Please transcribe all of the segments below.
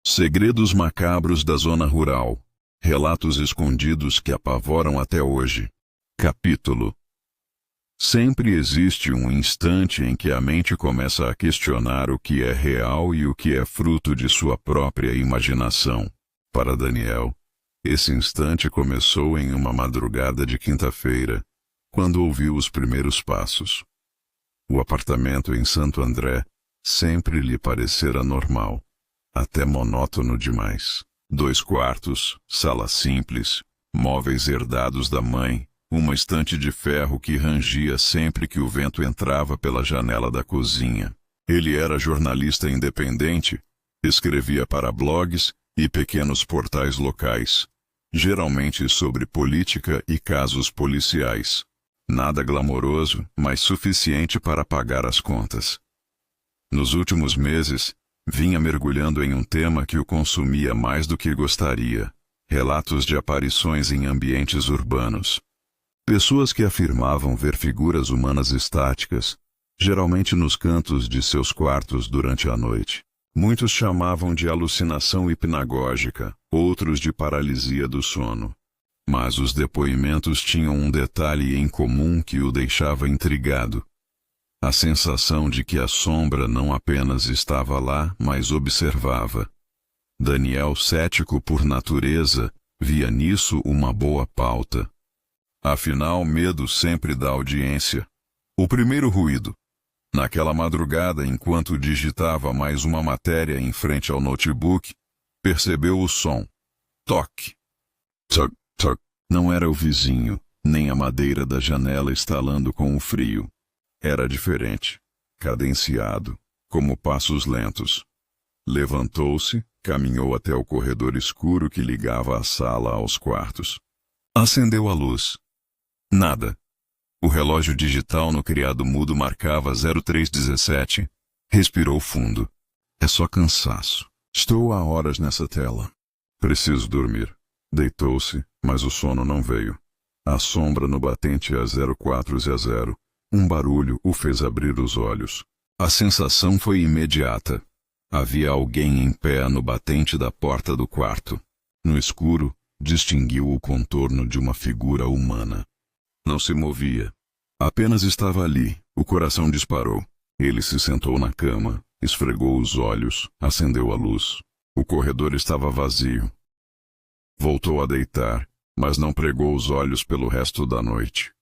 Segredos macabros da zona rural. Relatos escondidos que apavoram até hoje. Capítulo. Sempre existe um instante em que a mente começa a questionar o que é real e o que é fruto de sua própria imaginação. Para Daniel, esse instante começou em uma madrugada de quinta-feira, quando ouviu os primeiros passos. O apartamento em Santo André sempre lhe parecera normal, até monótono demais. 2 quartos, sala simples, móveis herdados da mãe, uma estante de ferro que rangia sempre que o vento entrava pela janela da cozinha. Ele era jornalista independente, escrevia para blogs e pequenos portais locais, geralmente sobre política e casos policiais. Nada glamouroso, mas suficiente para pagar as contas. Nos últimos meses, vinha mergulhando em um tema que o consumia mais do que gostaria: relatos de aparições em ambientes urbanos. Pessoas que afirmavam ver figuras humanas estáticas, geralmente nos cantos de seus quartos durante a noite. Muitos chamavam de alucinação hipnagógica, outros de paralisia do sono. Mas os depoimentos tinham um detalhe em comum que o deixava intrigado: a sensação de que a sombra não apenas estava lá, mas observava. Daniel, cético por natureza, via nisso uma boa pauta. Afinal, medo sempre dá audiência. O primeiro ruído. Naquela madrugada, enquanto digitava mais uma matéria em frente ao notebook, percebeu o som. Toque. Toc, toc. Não era o vizinho, nem a madeira da janela estalando com o frio. Era diferente, cadenciado, como passos lentos. Levantou-se, caminhou até o corredor escuro que ligava a sala aos quartos. Acendeu a luz. Nada. O relógio digital no criado mudo marcava 03:17. Respirou fundo. É só cansaço. Estou há horas nessa tela. Preciso dormir. Deitou-se, mas o sono não veio. A sombra no batente a 0400. Um barulho o fez abrir os olhos. A sensação foi imediata. Havia alguém em pé no batente da porta do quarto. No escuro, distinguiu o contorno de uma figura humana. Não se movia. Apenas estava ali. O coração disparou. Ele se sentou na cama, esfregou os olhos, acendeu a luz. O corredor estava vazio. Voltou a deitar, mas não pregou os olhos pelo resto da noite.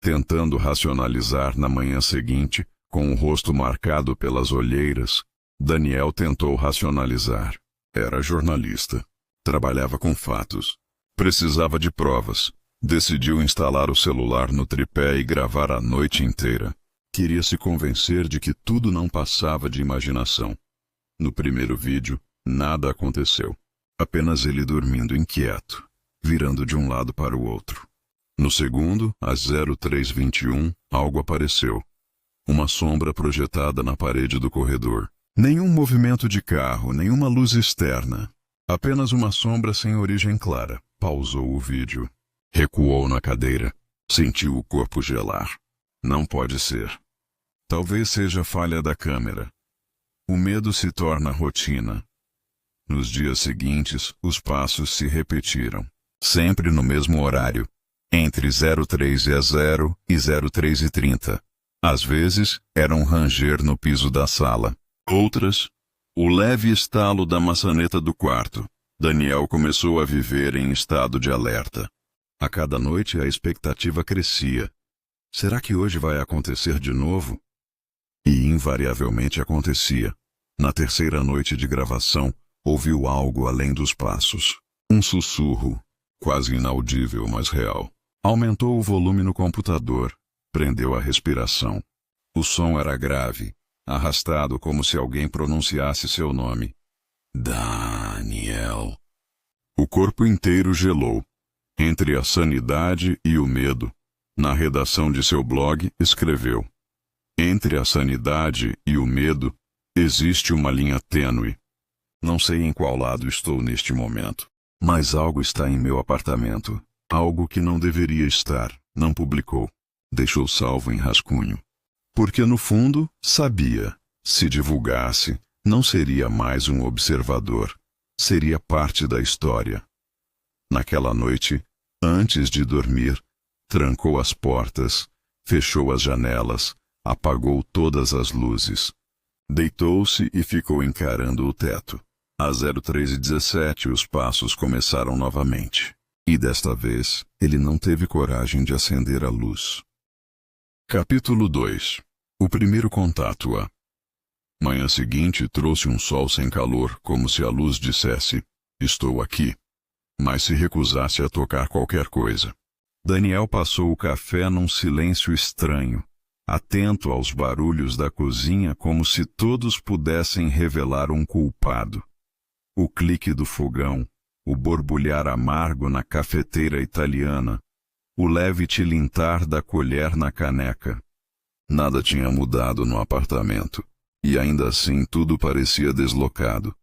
Tentando racionalizar na manhã seguinte, com o rosto marcado pelas olheiras, Daniel tentou racionalizar. Era jornalista. Trabalhava com fatos. Precisava de provas. Decidiu instalar o celular no tripé e gravar a noite inteira. Queria se convencer de que tudo não passava de imaginação. No primeiro vídeo, nada aconteceu. Apenas ele dormindo inquieto, virando de um lado para o outro. No segundo, às 03:21, algo apareceu. Uma sombra projetada na parede do corredor. Nenhum movimento de carro, nenhuma luz externa. Apenas uma sombra sem origem clara. Pausou o vídeo. Recuou na cadeira. Sentiu o corpo gelar. Não pode ser. Talvez seja falha da câmera. O medo se torna rotina. Nos dias seguintes, os passos se repetiram. Sempre no mesmo horário. Entre 03:00 e 03:30. Às vezes, era um ranger no piso da sala. Outras, o leve estalo da maçaneta do quarto. Daniel começou a viver em estado de alerta. A cada noite a expectativa crescia. Será que hoje vai acontecer de novo? E invariavelmente acontecia. Na terceira noite de gravação, ouviu algo além dos passos. Um sussurro, quase inaudível, mas real. Aumentou o volume no computador. Prendeu a respiração. O som era grave, arrastado como se alguém pronunciasse seu nome. Daniel. O corpo inteiro gelou. Entre a sanidade e o medo, na redação de seu blog, escreveu: entre a sanidade e o medo, existe uma linha tênue. Não sei em qual lado estou neste momento, mas algo está em meu apartamento. Algo que não deveria estar. Não publicou. Deixou salvo em rascunho. Porque no fundo, sabia. Se divulgasse, Não seria mais um observador. Seria parte da história. Naquela noite, antes de dormir, trancou as portas, fechou as janelas, apagou todas as luzes. Deitou-se e ficou encarando o teto. Às 03h17 os passos começaram novamente. E desta vez, ele não teve coragem de acender a luz. Capítulo 2. O primeiro contato. A manhã seguinte trouxe um sol sem calor, como se a luz dissesse: estou aqui. Mas se recusasse a tocar qualquer coisa. Daniel passou o café num silêncio estranho, atento aos barulhos da cozinha como se todos pudessem revelar um culpado. O clique do fogão, o borbulhar amargo na cafeteira italiana, o leve tilintar da colher na caneca. Nada tinha mudado no apartamento, e ainda assim tudo parecia deslocado,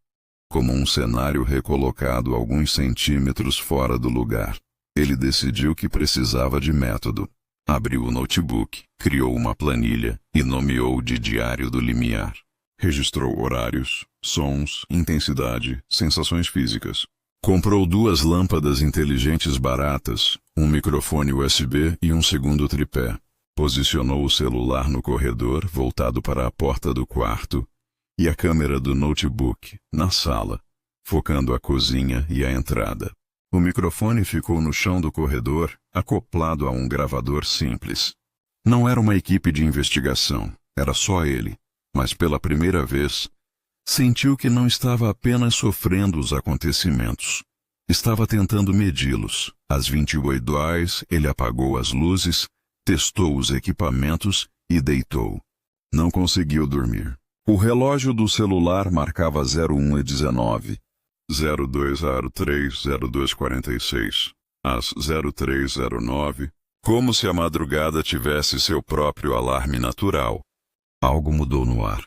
como um cenário recolocado alguns centímetros fora do lugar. Ele decidiu que precisava de método. Abriu o notebook, criou uma planilha e nomeou de Diário do Limiar. Registrou horários, sons, intensidade, sensações físicas. Comprou 2 lâmpadas inteligentes baratas, um microfone USB e um segundo tripé. Posicionou o celular no corredor, voltado para a porta do quarto, e a câmera do notebook, na sala, focando a cozinha e a entrada. O microfone ficou no chão do corredor, acoplado a um gravador simples. Não era uma equipe de investigação, era só ele, mas pela primeira vez, sentiu que não estava apenas sofrendo os acontecimentos. Estava tentando medi-los. Às 28h, ele apagou as luzes, testou os equipamentos e deitou. Não conseguiu dormir. O relógio do celular marcava 01h19. 0203, 0246. Às 0309, como se a madrugada tivesse seu próprio alarme natural. Algo mudou no ar.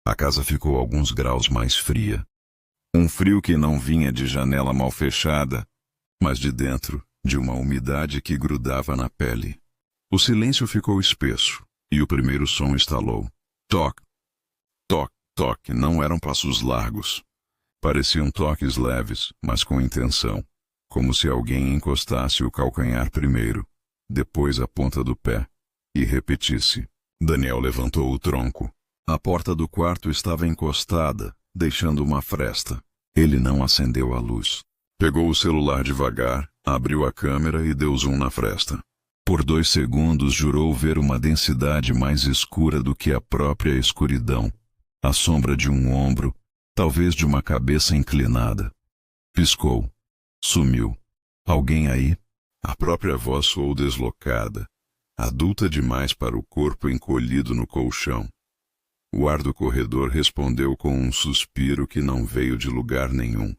A casa ficou alguns graus mais fria. Um frio que não vinha de janela mal fechada, mas de dentro, de uma umidade que grudava na pele. O silêncio ficou espesso, e o primeiro som estalou. Toque, toque, toque. Não eram passos largos. Pareciam toques leves, mas com intenção, como se alguém encostasse o calcanhar primeiro, depois a ponta do pé, e repetisse. Daniel levantou o tronco. A porta do quarto estava encostada, deixando uma fresta. Ele não acendeu a luz. Pegou o celular devagar, abriu a câmera e deu zoom na fresta. Por 2 segundos jurou ver uma densidade mais escura do que a própria escuridão. A sombra de um ombro, talvez de uma cabeça inclinada. Piscou. Sumiu. Alguém aí? A própria voz soou deslocada, adulta demais para o corpo encolhido no colchão. O ar do corredor respondeu com um suspiro que não veio de lugar nenhum.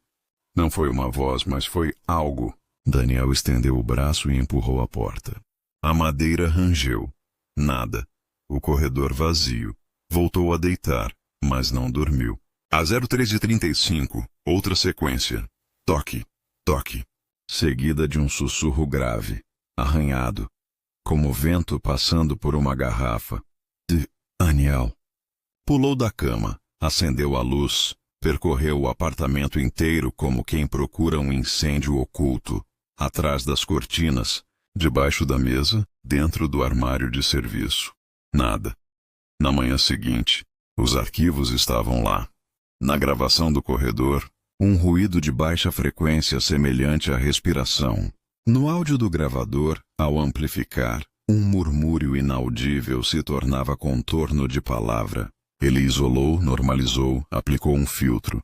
Não foi uma voz, mas foi algo. Daniel estendeu o braço e empurrou a porta. A madeira rangeu. Nada. O corredor vazio. Voltou a deitar, mas não dormiu. Às 03h35, outra sequência. Toque, toque. Seguida de um sussurro grave, arranhado, como vento passando por uma garrafa. Daniel. Pulou da cama, acendeu a luz, percorreu o apartamento inteiro como quem procura um incêndio oculto, atrás das cortinas, debaixo da mesa, dentro do armário de serviço. Nada. Na manhã seguinte, os arquivos estavam lá. Na gravação do corredor, um ruído de baixa frequência semelhante à respiração. No áudio do gravador, ao amplificar, um murmúrio inaudível se tornava contorno de palavra. Ele isolou, normalizou, aplicou um filtro.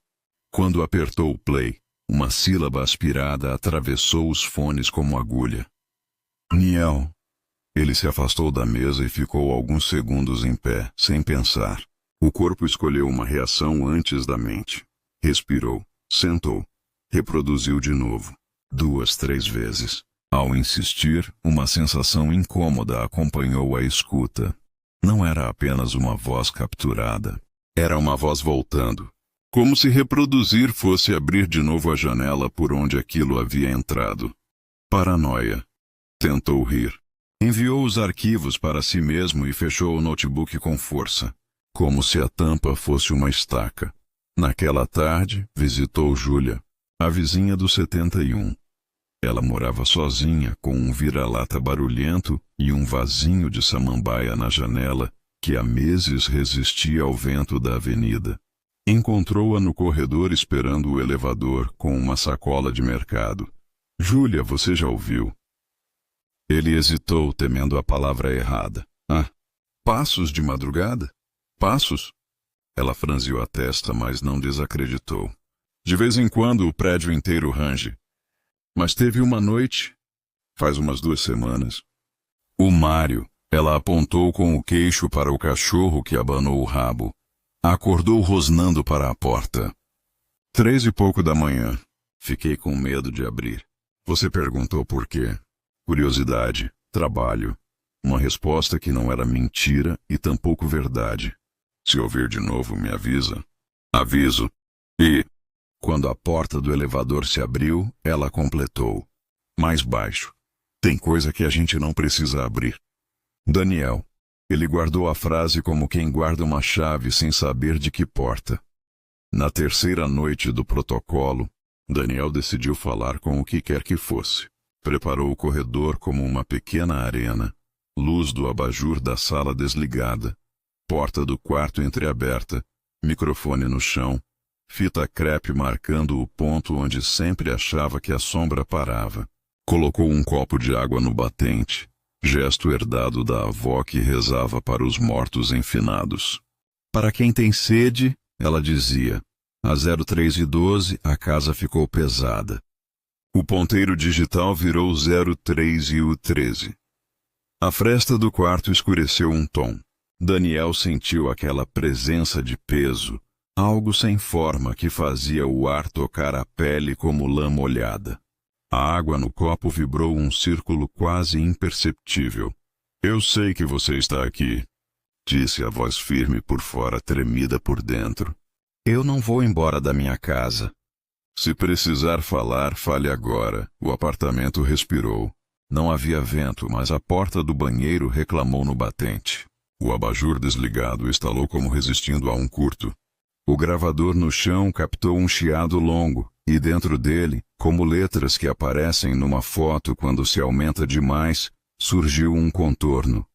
Quando apertou o play, uma sílaba aspirada atravessou os fones como agulha. Niel. Ele se afastou da mesa e ficou alguns segundos em pé, sem pensar. O corpo escolheu uma reação antes da mente. Respirou, sentou, reproduziu de novo, 2, 3 vezes. Ao insistir, uma sensação incômoda acompanhou a escuta. Não era apenas uma voz capturada. Era uma voz voltando. Como se reproduzir fosse abrir de novo a janela por onde aquilo havia entrado. Paranoia. Tentou rir. Enviou os arquivos para si mesmo e fechou o notebook com força, como se a tampa fosse uma estaca. Naquela tarde, visitou Júlia, a vizinha do 71. Ela morava sozinha, com um vira-lata barulhento e um vasinho de samambaia na janela, que há meses resistia ao vento da avenida. Encontrou-a no corredor esperando o elevador, com uma sacola de mercado. Júlia, você já ouviu? Ele hesitou, temendo a palavra errada. Ah, passos de madrugada? Passos? Ela franziu a testa, mas não desacreditou. De vez em quando o prédio inteiro range. Mas teve uma noite, faz umas 2 semanas. O Mário, ela apontou com o queixo para o cachorro que abanou o rabo. Acordou rosnando para a porta. 3 e pouco da manhã. Fiquei com medo de abrir. Você perguntou por quê? Curiosidade, trabalho. Uma resposta que não era mentira e tampouco verdade. Se ouvir de novo, me avisa. Aviso. E... Quando a porta do elevador se abriu, ela completou. Mais baixo. Tem coisa que a gente não precisa abrir. Daniel. Ele guardou a frase como quem guarda uma chave sem saber de que porta. Na terceira noite do protocolo, Daniel decidiu falar com o que quer que fosse. Preparou o corredor como uma pequena arena. Luz do abajur da sala desligada. Porta do quarto entreaberta. Microfone no chão. Fita crepe marcando o ponto onde sempre achava que a sombra parava. Colocou um copo de água no batente, gesto herdado da avó que rezava para os mortos enfinados. Para quem tem sede, ela dizia. Às 03h12, a casa ficou pesada. O ponteiro digital virou 03h13. A fresta do quarto escureceu um tom. Daniel sentiu aquela presença de peso, algo sem forma que fazia o ar tocar a pele como lã molhada. A água no copo vibrou um círculo quase imperceptível. Eu sei que você está aqui, disse a voz firme por fora, tremida por dentro. Eu não vou embora da minha casa. Se precisar falar, fale agora. O apartamento respirou. Não havia vento, mas a porta do banheiro reclamou no batente. O abajur desligado estalou como resistindo a um curto. O gravador no chão captou um chiado longo, e dentro dele, como letras que aparecem numa foto quando se aumenta demais, surgiu um contorno.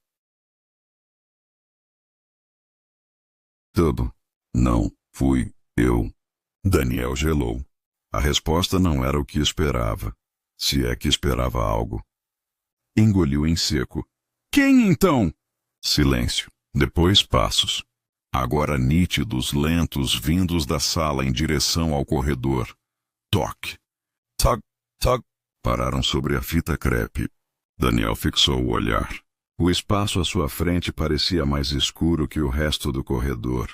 Tudo. Não, fui eu. Daniel gelou. A resposta não era o que esperava, se é que esperava algo. Engoliu em seco. Quem então? Silêncio. Depois passos. Agora nítidos, lentos, vindos da sala em direção ao corredor. Toque. Toc, toc. Pararam sobre a fita crepe. Daniel fixou o olhar. O espaço à sua frente parecia mais escuro que o resto do corredor.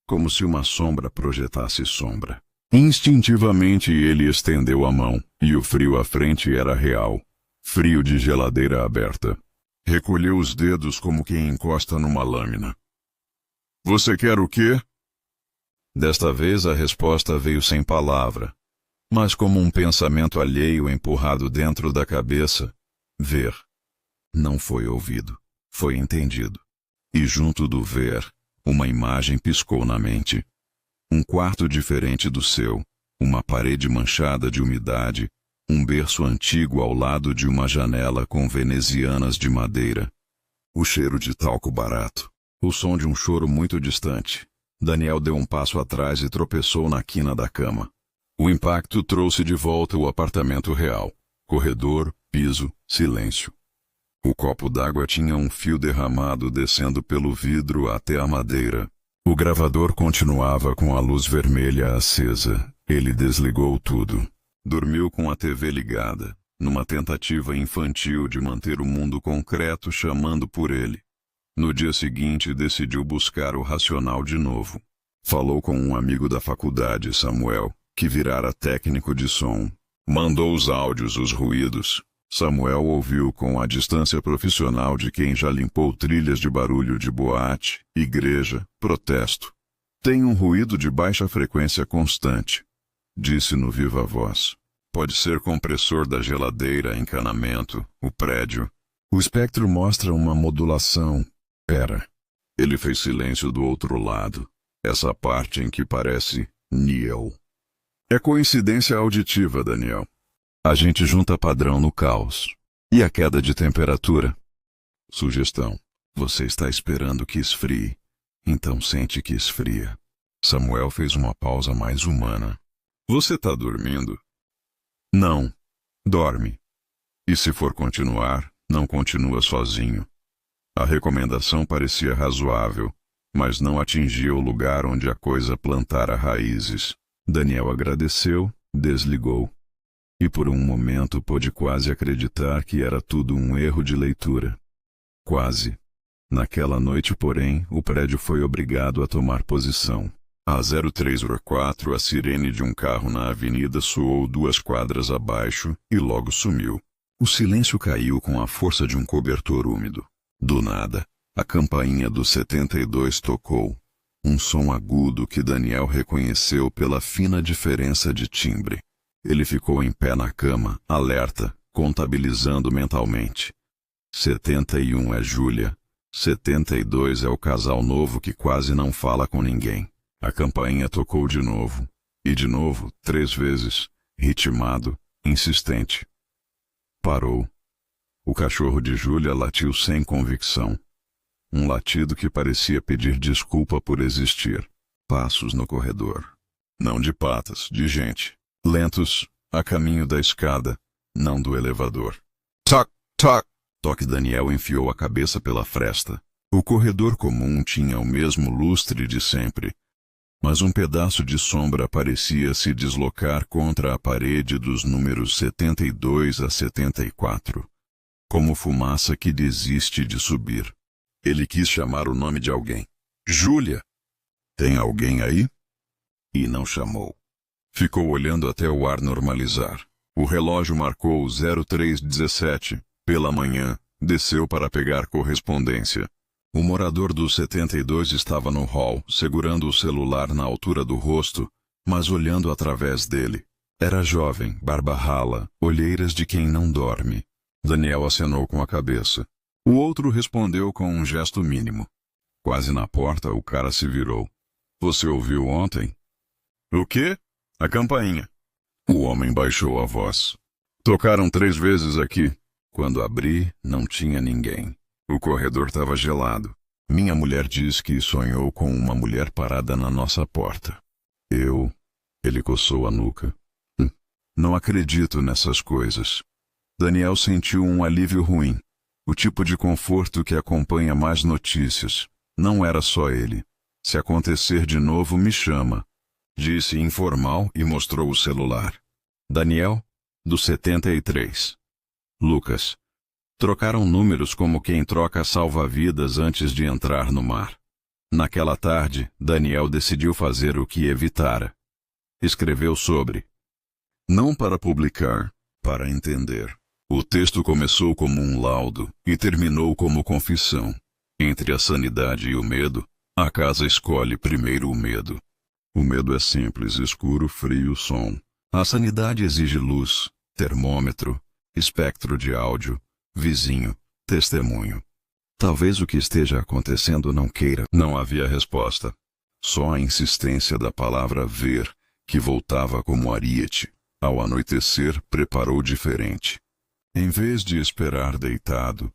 Como se uma sombra projetasse sombra. Instintivamente ele estendeu a mão, e o frio à frente era real. Frio de geladeira aberta. Recolheu os dedos como quem encosta numa lâmina. Você quer o quê? Desta vez a resposta veio sem palavra, mas como um pensamento alheio empurrado dentro da cabeça. Ver. Não foi ouvido, foi entendido. E junto do ver, uma imagem piscou na mente. Um quarto diferente do seu, uma parede manchada de umidade, um berço antigo ao lado de uma janela com venezianas de madeira. O cheiro de talco barato. O som de um choro muito distante. Daniel deu um passo atrás e tropeçou na quina da cama. O impacto trouxe de volta o apartamento real. Corredor, piso, silêncio. O copo d'água tinha um fio derramado descendo pelo vidro até a madeira. O gravador continuava com a luz vermelha acesa. Ele desligou tudo. Dormiu com a TV ligada, numa tentativa infantil de manter o mundo concreto chamando por ele. No dia seguinte, decidiu buscar o racional de novo. Falou com um amigo da faculdade, Samuel, que virara técnico de som. Mandou os áudios, os ruídos. Samuel ouviu com a distância profissional de quem já limpou trilhas de barulho de boate, igreja, protesto. Tem um ruído de baixa frequência constante, disse no viva voz. Pode ser compressor da geladeira, encanamento, o prédio. O espectro mostra uma modulação. Pera. Ele fez silêncio do outro lado. Essa parte em que parece Neil. É coincidência auditiva, Daniel. A gente junta padrão no caos. E a queda de temperatura? Sugestão. Você está esperando que esfrie. Então sente que esfria. Samuel fez uma pausa mais humana. Você está dormindo? Não. Dorme. E se for continuar, não continua sozinho. A recomendação parecia razoável, mas não atingia o lugar onde a coisa plantara raízes. Daniel agradeceu, desligou. E por um momento pôde quase acreditar que era tudo um erro de leitura. Quase. Naquela noite, porém, o prédio foi obrigado a tomar posição. Às 03h04, a sirene de um carro na avenida soou 2 quadras abaixo e logo sumiu. O silêncio caiu com a força de um cobertor úmido. Do nada, a campainha do 72 tocou. Um som agudo que Daniel reconheceu pela fina diferença de timbre. Ele ficou em pé na cama, alerta, contabilizando mentalmente. 71 é Júlia. 72 é o casal novo que quase não fala com ninguém. A campainha tocou de novo. E de novo, 3 vezes, ritmado, insistente. Parou. O cachorro de Júlia latiu sem convicção. Um latido que parecia pedir desculpa por existir. Passos no corredor. Não de patas, de gente. Lentos, a caminho da escada, não do elevador. Toc, toc. Toque. Daniel enfiou a cabeça pela fresta. O corredor comum tinha o mesmo lustre de sempre. Mas um pedaço de sombra parecia se deslocar contra a parede dos números 72 a 74. Como fumaça que desiste de subir. Ele quis chamar o nome de alguém. Júlia! Tem alguém aí? E não chamou. Ficou olhando até o ar normalizar. O relógio marcou 03:17. Pela manhã, desceu para pegar correspondência. O morador do 72 estava no hall, segurando o celular na altura do rosto, mas olhando através dele. Era jovem, barba rala, olheiras de quem não dorme. Daniel acenou com a cabeça. O outro respondeu com um gesto mínimo. Quase na porta, o cara se virou. Você ouviu ontem? O quê? A campainha. O homem baixou a voz. Tocaram 3 vezes aqui. Quando abri, não tinha ninguém. O corredor estava gelado. Minha mulher diz que sonhou com uma mulher parada na nossa porta. Ele coçou a nuca. Não acredito nessas coisas. Daniel sentiu um alívio ruim. O tipo de conforto que acompanha mais notícias. Não era só ele. Se acontecer de novo, me chama. Disse informal e mostrou o celular. Daniel, do 73. Lucas. Trocaram números como quem troca salva-vidas antes de entrar no mar. Naquela tarde, Daniel decidiu fazer o que evitara. Escreveu sobre. Não para publicar, para entender. O texto começou como um laudo e terminou como confissão. Entre a sanidade e o medo, a casa escolhe primeiro o medo. O medo é simples, escuro, frio, som. A sanidade exige luz, termômetro, espectro de áudio, vizinho, testemunho. Talvez o que esteja acontecendo não queira. Não havia resposta. Só a insistência da palavra ver, que voltava como ariete. Ao anoitecer, preparou diferente. Em vez de esperar deitado,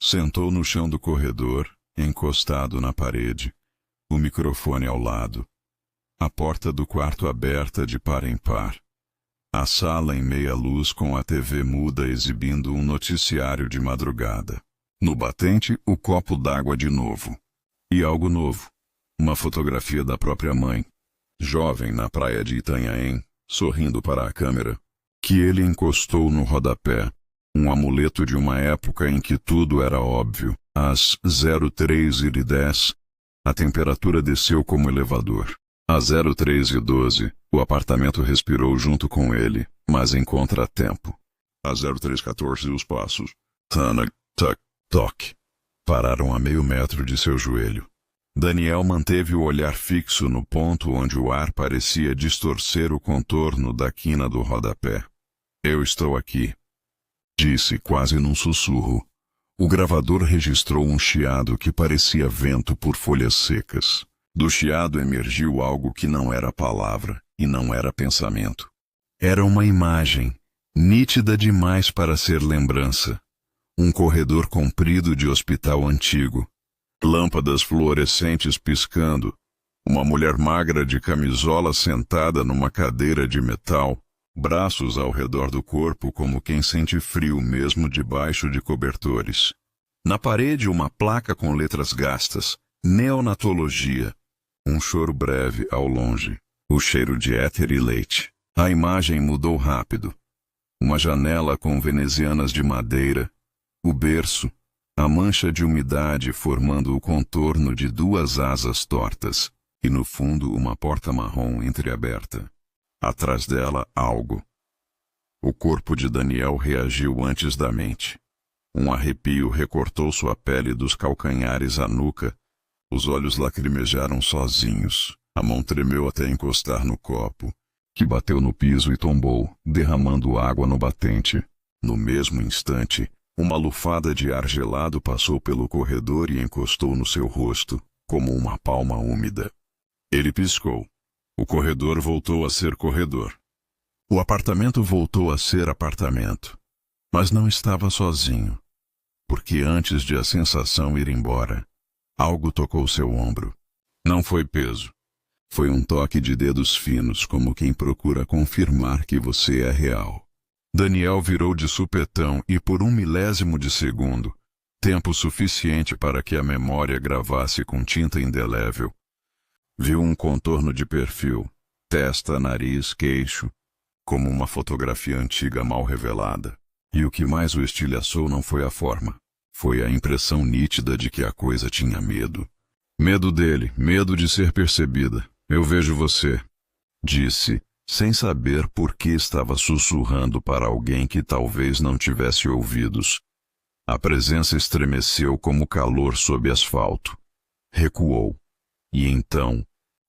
sentou no chão do corredor, encostado na parede, o microfone ao lado, a porta do quarto aberta de par em par, a sala em meia luz com a TV muda exibindo um noticiário de madrugada. No batente, o copo d'água de novo. E algo novo. Uma fotografia da própria mãe, jovem na praia de Itanhaém, sorrindo para a câmera, que ele encostou no rodapé. Um amuleto de uma época em que tudo era óbvio. Às 03h10, a temperatura desceu como elevador. Às 03h12, o apartamento respirou junto com ele, mas em contratempo. Às 03h14, os passos. Tanak, tac, toque. Pararam a meio metro de seu joelho. Daniel manteve o olhar fixo no ponto onde o ar parecia distorcer o contorno da quina do rodapé. Eu estou aqui. Disse quase num sussurro. O gravador registrou um chiado que parecia vento por folhas secas. Do chiado emergiu algo que não era palavra e não era pensamento. Era uma imagem, nítida demais para ser lembrança. Um corredor comprido de hospital antigo. Lâmpadas fluorescentes piscando. Uma mulher magra de camisola sentada numa cadeira de metal. Braços ao redor do corpo como quem sente frio mesmo debaixo de cobertores. Na parede uma placa com letras gastas. Neonatologia. Um choro breve ao longe. O cheiro de éter e leite. A imagem mudou rápido. Uma janela com venezianas de madeira. O berço. A mancha de umidade formando o contorno de duas asas tortas. E no fundo uma porta marrom entreaberta. Atrás dela, algo. O corpo de Daniel reagiu antes da mente. Um arrepio recortou sua pele dos calcanhares à nuca. Os olhos lacrimejaram sozinhos. A mão tremeu até encostar no copo, que bateu no piso e tombou, derramando água no batente. No mesmo instante, uma lufada de ar gelado passou pelo corredor e encostou no seu rosto, como uma palma úmida. Ele piscou. O corredor voltou a ser corredor. O apartamento voltou a ser apartamento. Mas não estava sozinho. Porque antes de a sensação ir embora, algo tocou seu ombro. Não foi peso. Foi um toque de dedos finos, como quem procura confirmar que você é real. Daniel virou de supetão e por 1 milésimo de segundo, tempo suficiente para que a memória gravasse com tinta indelével, viu um contorno de perfil, testa, nariz, queixo, como uma fotografia antiga mal revelada. E o que mais o estilhaçou não foi a forma. Foi a impressão nítida de que a coisa tinha medo. Medo dele, medo de ser percebida. Eu vejo você, disse, sem saber por que estava sussurrando para alguém que talvez não tivesse ouvidos. A presença estremeceu como calor sob asfalto. Recuou. E então,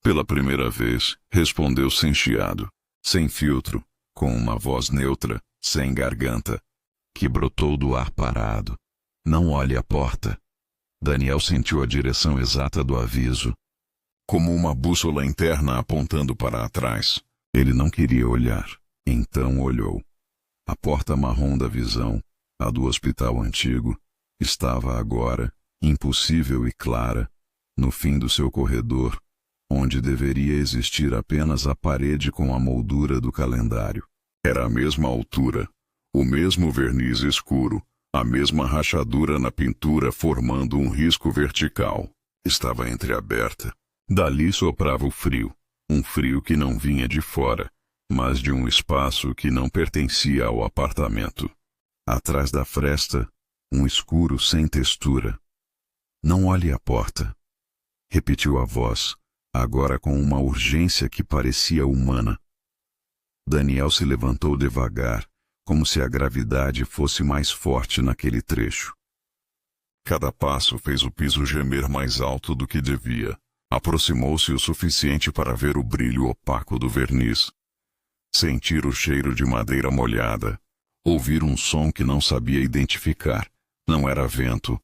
pela primeira vez, respondeu sem chiado, sem filtro, com uma voz neutra, sem garganta, que brotou do ar parado. Não olhe a porta. Daniel sentiu a direção exata do aviso, como uma bússola interna apontando para trás. Ele não queria olhar, então olhou. A porta marrom da visão, a do hospital antigo, estava agora, impossível e clara, no fim do seu corredor, onde deveria existir apenas a parede com a moldura do calendário. Era a mesma altura, o mesmo verniz escuro, a mesma rachadura na pintura formando um risco vertical. Estava entreaberta. Dali soprava o frio, um frio que não vinha de fora, mas de um espaço que não pertencia ao apartamento. Atrás da fresta, um escuro sem textura. Não olhe a porta, repetiu a voz, agora com uma urgência que parecia humana. Daniel se levantou devagar, como se a gravidade fosse mais forte naquele trecho. Cada passo fez o piso gemer mais alto do que devia. Aproximou-se o suficiente para ver o brilho opaco do verniz. Sentir o cheiro de madeira molhada. Ouvir um som que não sabia identificar. Não era vento.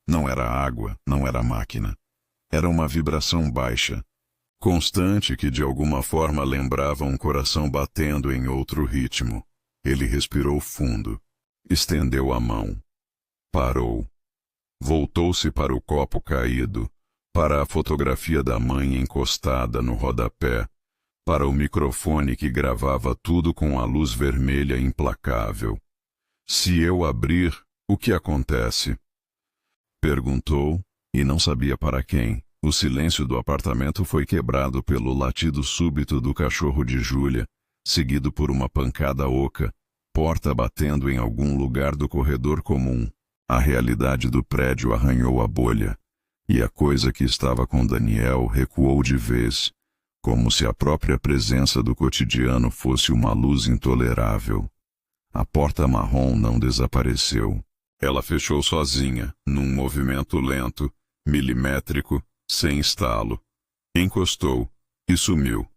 Não era água, não era máquina. Era uma vibração baixa, constante que de alguma forma lembrava um coração batendo em outro ritmo. Ele respirou fundo. Estendeu a mão. Parou. Voltou-se para o copo caído, para a fotografia da mãe encostada no rodapé, para o microfone que gravava tudo com a luz vermelha implacável. Se eu abrir, o que acontece? Perguntou, e não sabia para quem. O silêncio do apartamento foi quebrado pelo latido súbito do cachorro de Júlia, seguido por uma pancada oca, porta batendo em algum lugar do corredor comum. A realidade do prédio arranhou a bolha, e a coisa que estava com Daniel recuou de vez, como se a própria presença do cotidiano fosse uma luz intolerável. A porta marrom não desapareceu. Ela fechou sozinha, num movimento lento, milimétrico, sem estalo. Encostou e sumiu.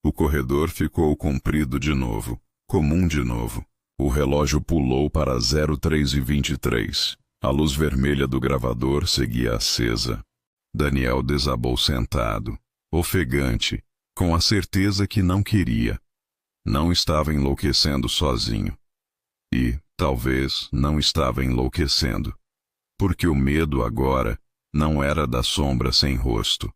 O corredor ficou comprido de novo, comum de novo. O relógio pulou para 03:23. A luz vermelha do gravador seguia acesa. Daniel desabou sentado, ofegante, com a certeza que não queria. Não estava enlouquecendo sozinho. E, talvez, não estava enlouquecendo. Porque o medo agora não era da sombra sem rosto.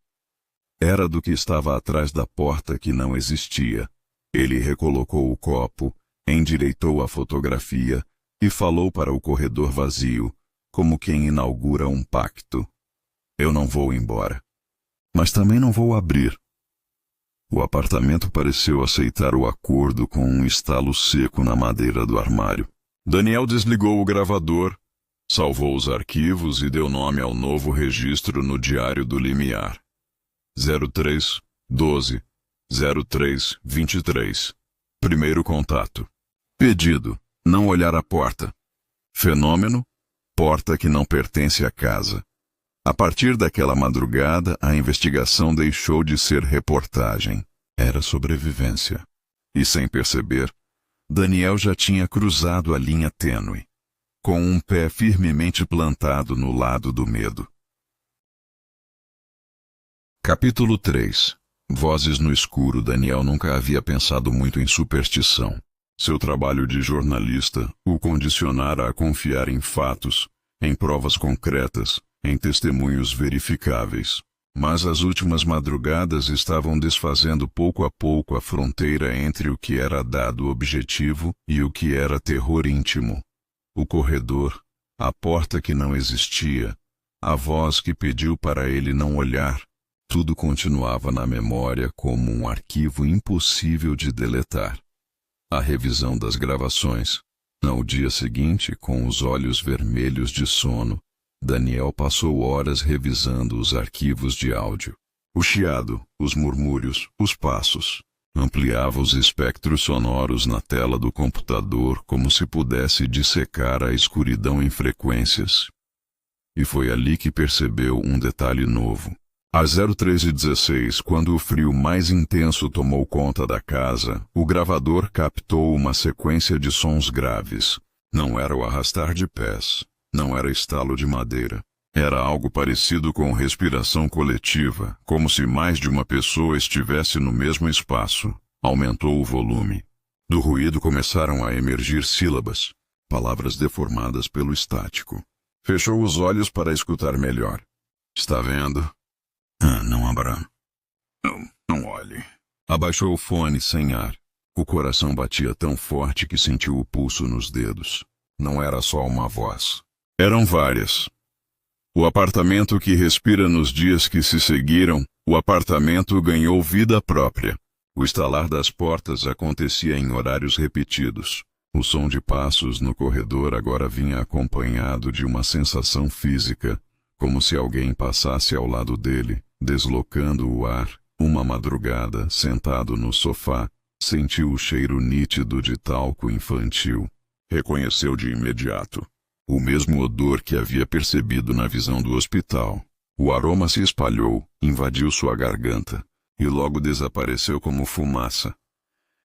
Era do que estava atrás da porta que não existia. Ele recolocou o copo, endireitou a fotografia e falou para o corredor vazio, como quem inaugura um pacto. Eu não vou embora. Mas também não vou abrir. O apartamento pareceu aceitar o acordo com um estalo seco na madeira do armário. Daniel desligou o gravador, salvou os arquivos e deu nome ao novo registro no Diário do Limiar. 03 12 03 23. Primeiro contato. Pedido: não olhar a porta. Fenômeno: porta que não pertence à casa. A partir daquela madrugada, a investigação deixou de ser reportagem. Era sobrevivência. E sem perceber, Daniel já tinha cruzado a linha tênue, com um pé firmemente plantado no lado do medo. Capítulo 3. Vozes no escuro. Daniel nunca havia pensado muito em superstição. Seu trabalho de jornalista o condicionara a confiar em fatos, em provas concretas, em testemunhos verificáveis. Mas as últimas madrugadas estavam desfazendo pouco a pouco a fronteira entre o que era dado objetivo e o que era terror íntimo. O corredor, a porta que não existia, a voz que pediu para ele não olhar, tudo continuava na memória como um arquivo impossível de deletar. A revisão das gravações. No dia seguinte, com os olhos vermelhos de sono, Daniel passou horas revisando os arquivos de áudio. O chiado, os murmúrios, os passos. Ampliava os espectros sonoros na tela do computador como se pudesse dissecar a escuridão em frequências. E foi ali que percebeu um detalhe novo. Às 03h16, quando o frio mais intenso tomou conta da casa, o gravador captou uma sequência de sons graves. Não era o arrastar de pés, não era estalo de madeira. Era algo parecido com respiração coletiva, como se mais de uma pessoa estivesse no mesmo espaço. Aumentou o volume. Do ruído começaram a emergir sílabas, palavras deformadas pelo estático. Fechou os olhos para escutar melhor. Está vendo? Não abra. Não olhe. Abaixou o fone sem ar. O coração batia tão forte que sentiu o pulso nos dedos. Não era só uma voz. Eram várias. O apartamento que respira nos dias que se seguiram, o apartamento ganhou vida própria. O estalar das portas acontecia em horários repetidos. O som de passos no corredor agora vinha acompanhado de uma sensação física, como se alguém passasse ao lado dele, deslocando o ar. Uma madrugada, sentado no sofá, sentiu o cheiro nítido de talco infantil. Reconheceu de imediato. O mesmo odor que havia percebido na visão do hospital. O aroma se espalhou, invadiu sua garganta, e logo desapareceu como fumaça.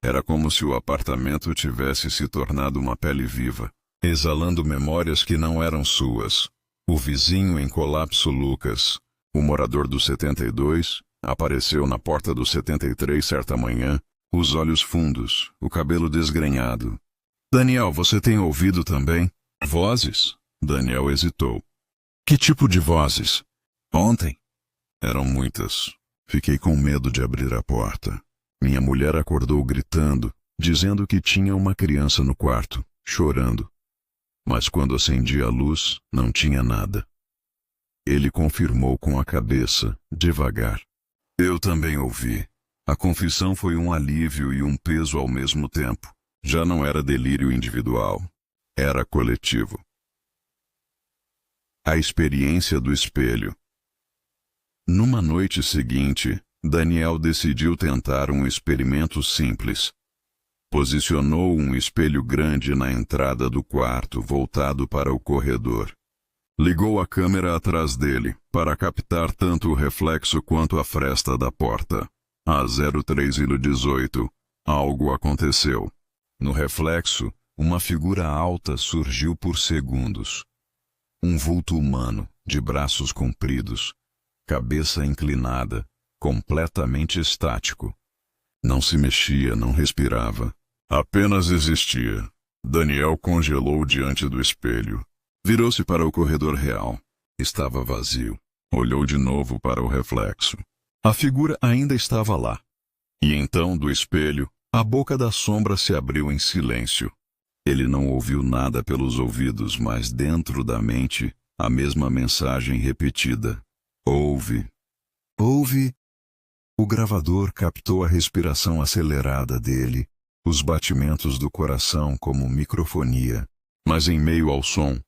Era como se o apartamento tivesse se tornado uma pele viva, exalando memórias que não eram suas. O vizinho em colapso Lucas, o morador do 72, apareceu na porta do 73 certa manhã, os olhos fundos, o cabelo desgrenhado. Daniel, você tem ouvido também? Vozes? Daniel hesitou. Que tipo de vozes? Ontem? Eram muitas. Fiquei com medo de abrir a porta. Minha mulher acordou gritando, dizendo que tinha uma criança no quarto, chorando. Mas quando acendi a luz, não tinha nada. Ele confirmou com a cabeça, devagar. Eu também ouvi. A confissão foi um alívio e um peso ao mesmo tempo. Já não era delírio individual. Era coletivo. A experiência do espelho. Numa noite seguinte, Daniel decidiu tentar um experimento simples. Posicionou um espelho grande na entrada do quarto, voltado para o corredor. Ligou a câmera atrás dele, para captar tanto o reflexo quanto a fresta da porta. Às 03h18, algo aconteceu. No reflexo, uma figura alta surgiu por segundos. Um vulto humano, de braços compridos, cabeça inclinada, completamente estático. Não se mexia, não respirava. Apenas existia. Daniel congelou diante do espelho. Virou-se para o corredor real. Estava vazio. Olhou de novo para o reflexo. A figura ainda estava lá. E então, do espelho, a boca da sombra se abriu em silêncio. Ele não ouviu nada pelos ouvidos, mas dentro da mente, a mesma mensagem repetida. Ouve. Ouve. O gravador captou a respiração acelerada dele, os batimentos do coração como microfonia. Mas em meio ao som,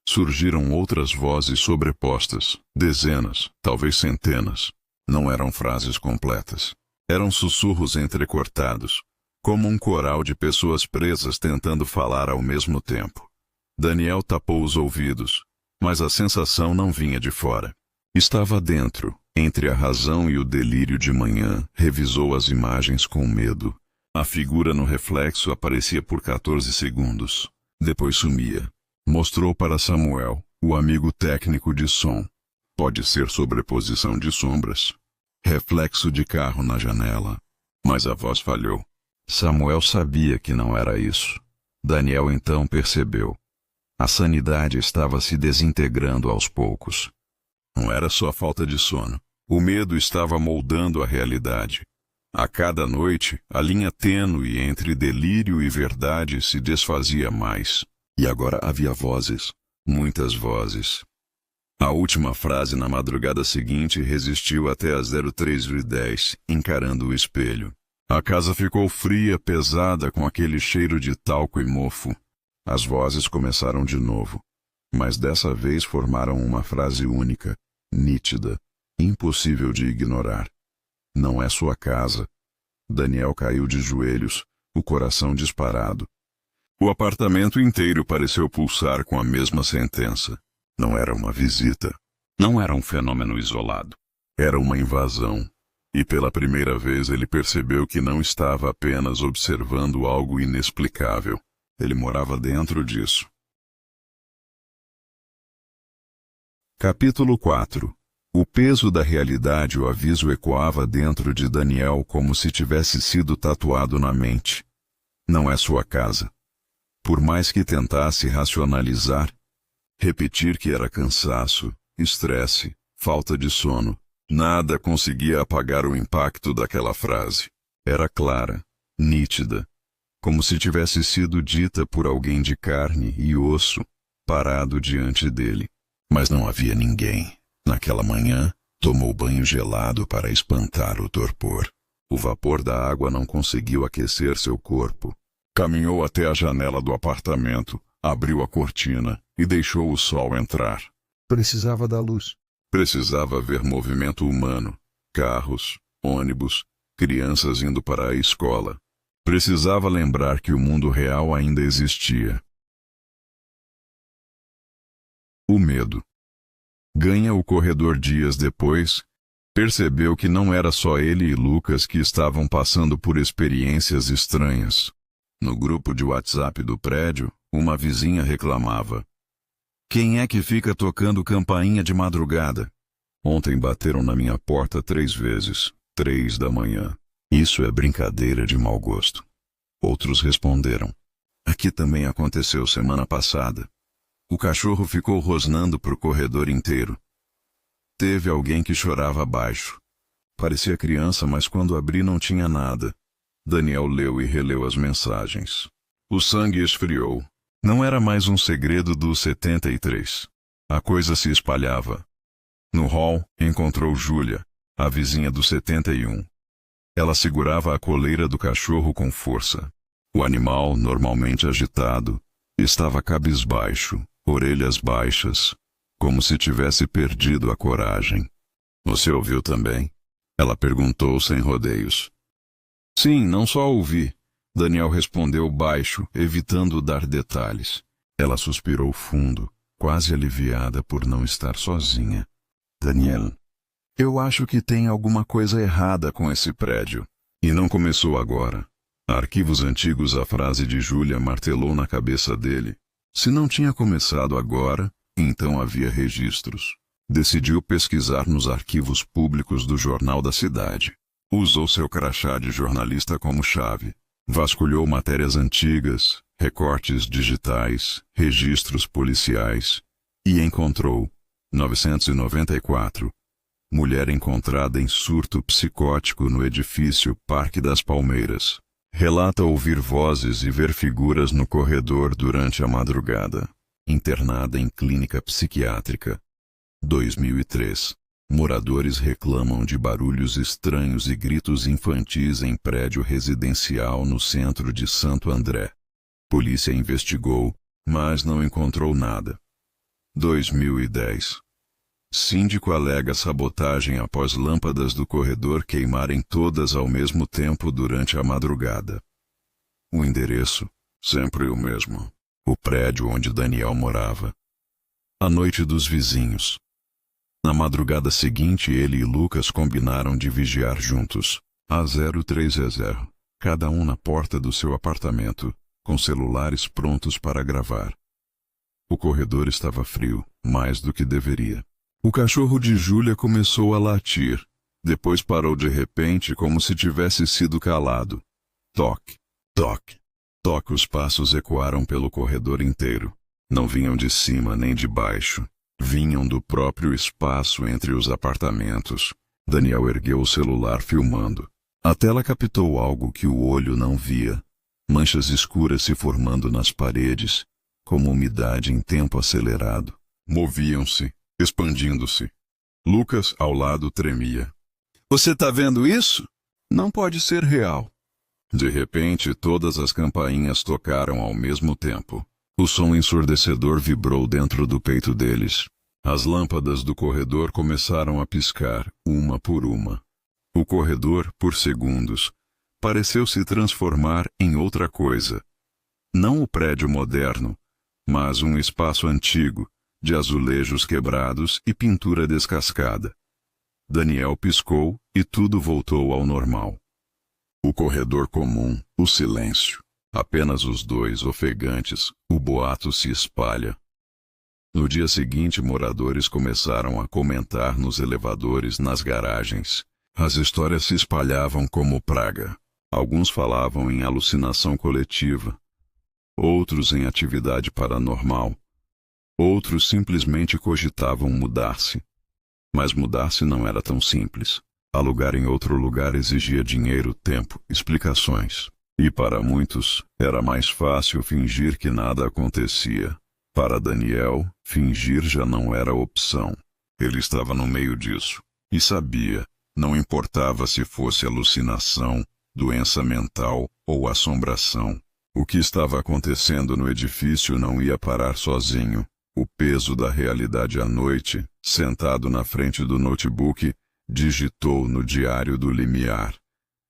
surgiram outras vozes sobrepostas, dezenas, talvez centenas. Não eram frases completas. Eram sussurros entrecortados, como um coral de pessoas presas tentando falar ao mesmo tempo. Daniel tapou os ouvidos, mas a sensação não vinha de fora. Estava dentro, entre a razão e o delírio de manhã. Revisou as imagens com medo. A figura no reflexo aparecia por 14 segundos. Depois sumia. Mostrou para Samuel, o amigo técnico de som. Pode ser sobreposição de sombras. Reflexo de carro na janela. Mas a voz falhou. Samuel sabia que não era isso. Daniel então percebeu. A sanidade estava se desintegrando aos poucos. Não era só falta de sono. O medo estava moldando a realidade. A cada noite, a linha tênue entre delírio e verdade se desfazia mais. E agora havia vozes. Muitas vozes. A última frase na madrugada seguinte resistiu até às 03h10, encarando o espelho. A casa ficou fria, pesada, com aquele cheiro de talco e mofo. As vozes começaram de novo. Mas dessa vez formaram uma frase única, nítida, impossível de ignorar. Não é sua casa. Daniel caiu de joelhos, o coração disparado. O apartamento inteiro pareceu pulsar com a mesma sentença. Não era uma visita. Não era um fenômeno isolado. Era uma invasão. E pela primeira vez ele percebeu que não estava apenas observando algo inexplicável. Ele morava dentro disso. Capítulo 4. O peso da realidade. O aviso ecoava dentro de Daniel como se tivesse sido tatuado na mente. Não é sua casa. Por mais que tentasse racionalizar, repetir que era cansaço, estresse, falta de sono, nada conseguia apagar o impacto daquela frase. Era clara, nítida, como se tivesse sido dita por alguém de carne e osso, parado diante dele. Mas não havia ninguém. Naquela manhã, tomou banho gelado para espantar o torpor. O vapor da água não conseguiu aquecer seu corpo. Caminhou até a janela do apartamento, abriu a cortina e deixou o sol entrar. Precisava da luz. Precisava ver movimento humano, carros, ônibus, crianças indo para a escola. Precisava lembrar que o mundo real ainda existia. O medo. Ganha o corredor dias depois, percebeu que não era só ele e Lucas que estavam passando por experiências estranhas. No grupo de WhatsApp do prédio, uma vizinha reclamava. Quem é que fica tocando campainha de madrugada? Ontem bateram na minha porta 3 vezes, 3 da manhã. Isso é brincadeira de mau gosto. Outros responderam. Aqui também aconteceu semana passada. O cachorro ficou rosnando pro corredor inteiro. Teve alguém que chorava baixo. Parecia criança, mas quando abri não tinha nada. Daniel leu e releu as mensagens. O sangue esfriou. Não era mais um segredo do 73. A coisa se espalhava. No hall, encontrou Júlia, a vizinha do 71. Ela segurava a coleira do cachorro com força. O animal, normalmente agitado, estava cabisbaixo, orelhas baixas, como se tivesse perdido a coragem. Você ouviu também? Ela perguntou sem rodeios. Sim, não só ouvi. Daniel respondeu baixo, evitando dar detalhes. Ela suspirou fundo, quase aliviada por não estar sozinha. Daniel, eu acho que tem alguma coisa errada com esse prédio. E não começou agora. Arquivos antigos. A frase de Júlia martelou na cabeça dele. Se não tinha começado agora, então havia registros. Decidiu pesquisar nos arquivos públicos do jornal da cidade. Usou seu crachá de jornalista como chave. Vasculhou matérias antigas, recortes digitais, registros policiais. E encontrou, 994, mulher encontrada em surto psicótico no edifício Parque das Palmeiras. Relata ouvir vozes e ver figuras no corredor durante a madrugada. Internada em clínica psiquiátrica. 2003. Moradores reclamam de barulhos estranhos e gritos infantis em prédio residencial no centro de Santo André. Polícia investigou, mas não encontrou nada. 2010. Síndico alega sabotagem após lâmpadas do corredor queimarem todas ao mesmo tempo durante a madrugada. O endereço, sempre o mesmo. O prédio onde Daniel morava. A noite dos vizinhos. Na madrugada seguinte, ele e Lucas combinaram de vigiar juntos, às 03:00, cada um na porta do seu apartamento, com celulares prontos para gravar. O corredor estava frio, mais do que deveria. O cachorro de Júlia começou a latir, depois parou de repente como se tivesse sido calado. Toque, toque, toque. Os passos ecoaram pelo corredor inteiro. Não vinham de cima nem de baixo. Vinham do próprio espaço entre os apartamentos. Daniel ergueu o celular filmando. A tela captou algo que o olho não via. Manchas escuras se formando nas paredes, como umidade em tempo acelerado. Moviam-se, expandindo-se. Lucas, ao lado, tremia. Você tá vendo isso? Não pode ser real. De repente, todas as campainhas tocaram ao mesmo tempo. O som ensurdecedor vibrou dentro do peito deles. As lâmpadas do corredor começaram a piscar, uma por uma. O corredor, por segundos, pareceu se transformar em outra coisa. Não o prédio moderno, mas um espaço antigo, de azulejos quebrados e pintura descascada. Daniel piscou e tudo voltou ao normal. O corredor comum, o silêncio. Apenas os dois ofegantes, o boato se espalha. No dia seguinte, moradores começaram a comentar nos elevadores, nas garagens. As histórias se espalhavam como praga. Alguns falavam em alucinação coletiva, outros em atividade paranormal. Outros simplesmente cogitavam mudar-se. Mas mudar-se não era tão simples. Alugar em outro lugar exigia dinheiro, tempo, explicações. E para muitos, era mais fácil fingir que nada acontecia. Para Daniel, fingir já não era opção. Ele estava no meio disso. E sabia, não importava se fosse alucinação, doença mental ou assombração. O que estava acontecendo no edifício não ia parar sozinho. O peso da realidade à noite, sentado na frente do notebook, digitou no diário do limiar.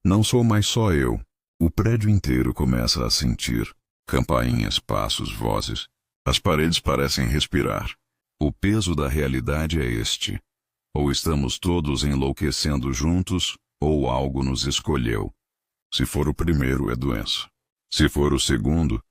Não sou mais só eu. O prédio inteiro começa a sentir. Campainhas, passos, vozes. As paredes parecem respirar. O peso da realidade é este. Ou estamos todos enlouquecendo juntos, ou algo nos escolheu. Se for o primeiro, é doença. Se for o segundo,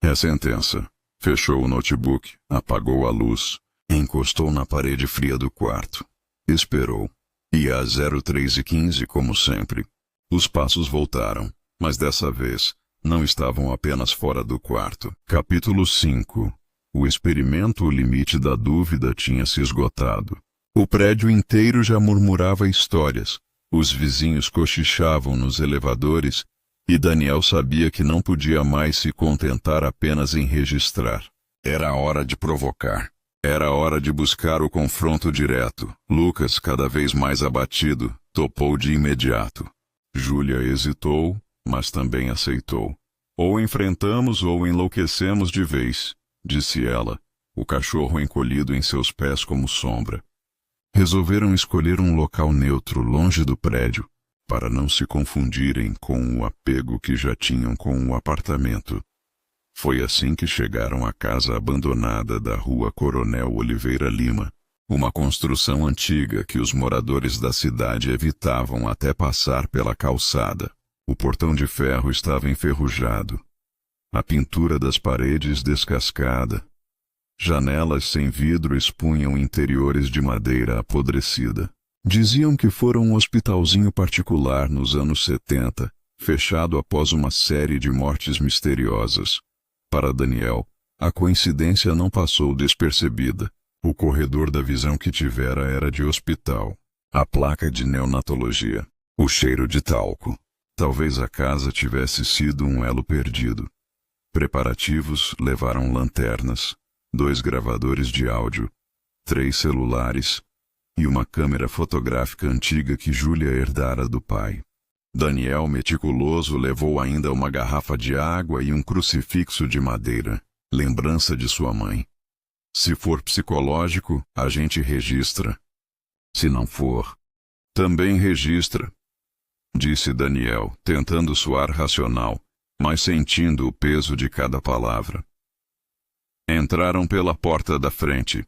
é sentença. Fechou o notebook, apagou a luz, encostou na parede fria do quarto. Esperou. E às 03:15, como sempre, os passos voltaram, mas dessa vez, não estavam apenas fora do quarto. Capítulo 5. O experimento O Limite da Dúvida tinha se esgotado. O prédio inteiro já murmurava histórias. Os vizinhos cochichavam nos elevadores, e Daniel sabia que não podia mais se contentar apenas em registrar. Era hora de provocar. Era hora de buscar o confronto direto. Lucas, cada vez mais abatido, topou de imediato. Júlia hesitou, mas também aceitou. Ou enfrentamos ou enlouquecemos de vez, disse ela, o cachorro encolhido em seus pés como sombra. Resolveram escolher um local neutro, longe do prédio, para não se confundirem com o apego que já tinham com o apartamento. Foi assim que chegaram à casa abandonada da rua Coronel Oliveira Lima, uma construção antiga que os moradores da cidade evitavam até passar pela calçada. O portão de ferro estava enferrujado, a pintura das paredes descascada. Janelas sem vidro expunham interiores de madeira apodrecida. Diziam que fora um hospitalzinho particular nos anos 70, fechado após uma série de mortes misteriosas. Para Daniel, a coincidência não passou despercebida. O corredor da visão que tivera era de hospital. A placa de neonatologia. O cheiro de talco. Talvez a casa tivesse sido um elo perdido. Preparativos levaram lanternas, 2 gravadores de áudio, 3 celulares e uma câmera fotográfica antiga que Júlia herdara do pai. Daniel, meticuloso, levou ainda uma garrafa de água e um crucifixo de madeira, lembrança de sua mãe. Se for psicológico, a gente registra. Se não for, também registra, disse Daniel, tentando soar racional, mas sentindo o peso de cada palavra. Entraram pela porta da frente,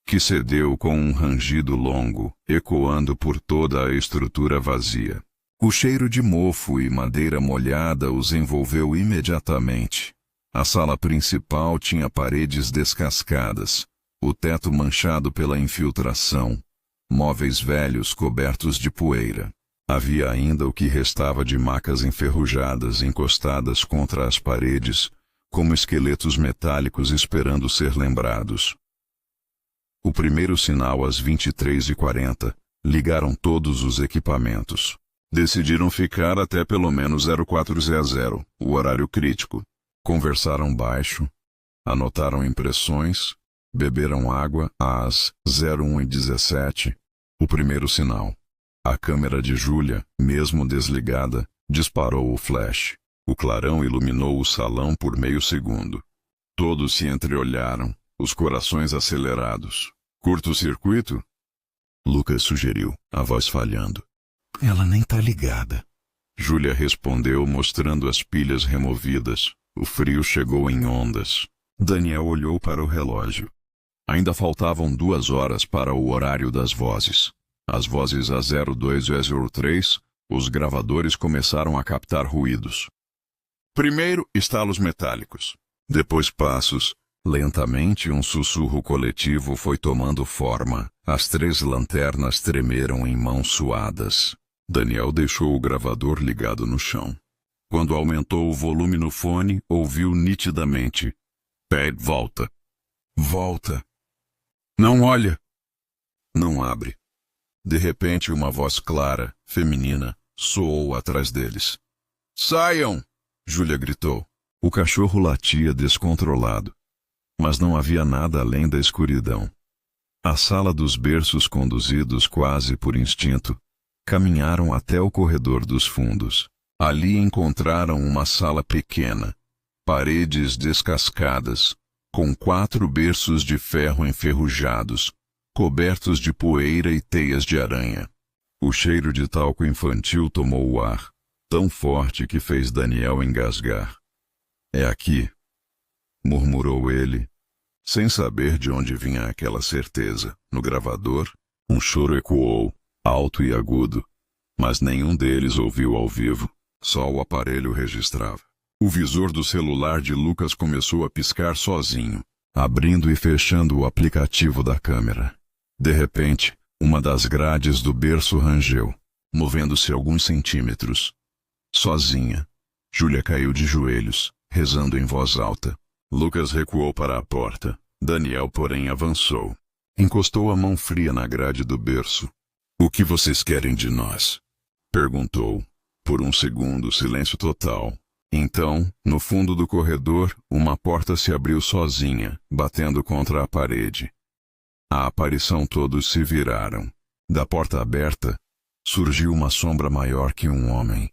que cedeu com um rangido longo, ecoando por toda a estrutura vazia. O cheiro de mofo e madeira molhada os envolveu imediatamente. A sala principal tinha paredes descascadas, o teto manchado pela infiltração, móveis velhos cobertos de poeira. Havia ainda o que restava de macas enferrujadas encostadas contra as paredes, como esqueletos metálicos esperando ser lembrados. O primeiro sinal às 23h40, ligaram todos os equipamentos. Decidiram ficar até pelo menos 0400, o horário crítico. Conversaram baixo, anotaram impressões, beberam água às 01h17, o primeiro sinal. A câmera de Júlia, mesmo desligada, disparou o flash. O clarão iluminou o salão por meio segundo. Todos se entreolharam, os corações acelerados. Curto-circuito? Lucas sugeriu, a voz falhando. Ela nem tá ligada. Júlia respondeu, mostrando as pilhas removidas. O frio chegou em ondas. Daniel olhou para o relógio. Ainda faltavam 2 horas para o horário das vozes. As vozes a 02 e a 03, os gravadores começaram a captar ruídos. Primeiro, estalos metálicos. Depois passos. Lentamente, um sussurro coletivo foi tomando forma. As 3 lanternas tremeram em mãos suadas. Daniel deixou o gravador ligado no chão. Quando aumentou o volume no fone, ouviu nitidamente. Pede, volta. Volta. Não olha. Não abre. De repente, uma voz clara, feminina, soou atrás deles. Saiam! Júlia gritou. O cachorro latia descontrolado. Mas não havia nada além da escuridão. A sala dos berços, conduzidos quase por instinto, caminharam até o corredor dos fundos. Ali encontraram uma sala pequena, paredes descascadas, com 4 berços de ferro enferrujados, cobertos de poeira e teias de aranha. O cheiro de talco infantil tomou o ar, tão forte que fez Daniel engasgar. É aqui, murmurou ele, sem saber de onde vinha aquela certeza. No gravador, um choro ecoou, alto e agudo, mas nenhum deles ouviu ao vivo, só o aparelho registrava. O visor do celular de Lucas começou a piscar sozinho, abrindo e fechando o aplicativo da câmera. De repente, uma das grades do berço rangeu, movendo-se alguns centímetros. Sozinha, Júlia caiu de joelhos, rezando em voz alta. Lucas recuou para a porta. Daniel, porém, avançou. Encostou a mão fria na grade do berço. O que vocês querem de nós? Perguntou. Por um segundo, silêncio total. Então, no fundo do corredor, uma porta se abriu sozinha, batendo contra a parede. À aparição todos se viraram. Da porta aberta, surgiu uma sombra maior que um homem.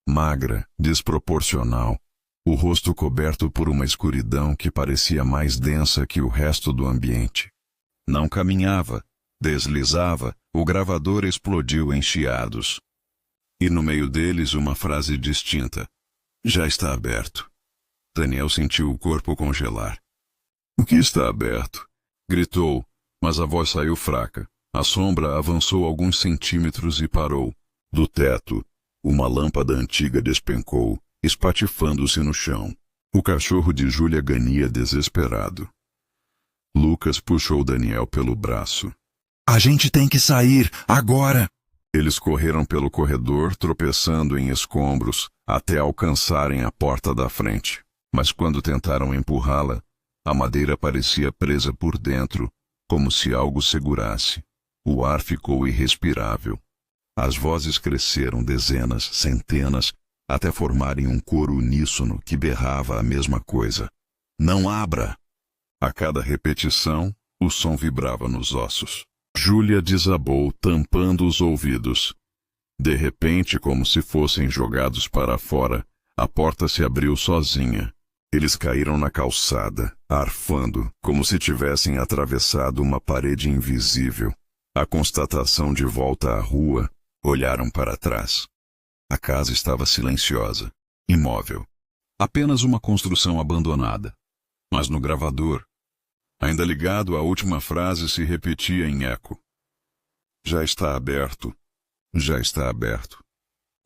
Magra, desproporcional, o rosto coberto por uma escuridão que parecia mais densa que o resto do ambiente. Não caminhava, deslizava, o gravador explodiu em chiados. E no meio deles uma frase distinta. Já está aberto. Daniel sentiu o corpo congelar. O que está aberto? Gritou, mas a voz saiu fraca. A sombra avançou alguns centímetros e parou. Do teto, uma lâmpada antiga despencou, espatifando-se no chão. O cachorro de Júlia ganhia desesperado. Lucas puxou Daniel pelo braço. A gente tem que sair, agora! Eles correram pelo corredor, tropeçando em escombros, até alcançarem a porta da frente. Mas quando tentaram empurrá-la, a madeira parecia presa por dentro, como se algo segurasse. O ar ficou irrespirável. As vozes cresceram dezenas, centenas, até formarem um coro uníssono que berrava a mesma coisa. Não abra! A cada repetição, o som vibrava nos ossos. Júlia desabou, tampando os ouvidos. De repente, como se fossem jogados para fora, a porta se abriu sozinha. Eles caíram na calçada, arfando, como se tivessem atravessado uma parede invisível. A constatação de volta à rua, olharam para trás. A casa estava silenciosa, imóvel. Apenas uma construção abandonada. Mas no gravador, ainda ligado, a última frase se repetia em eco. Já está aberto. Já está aberto.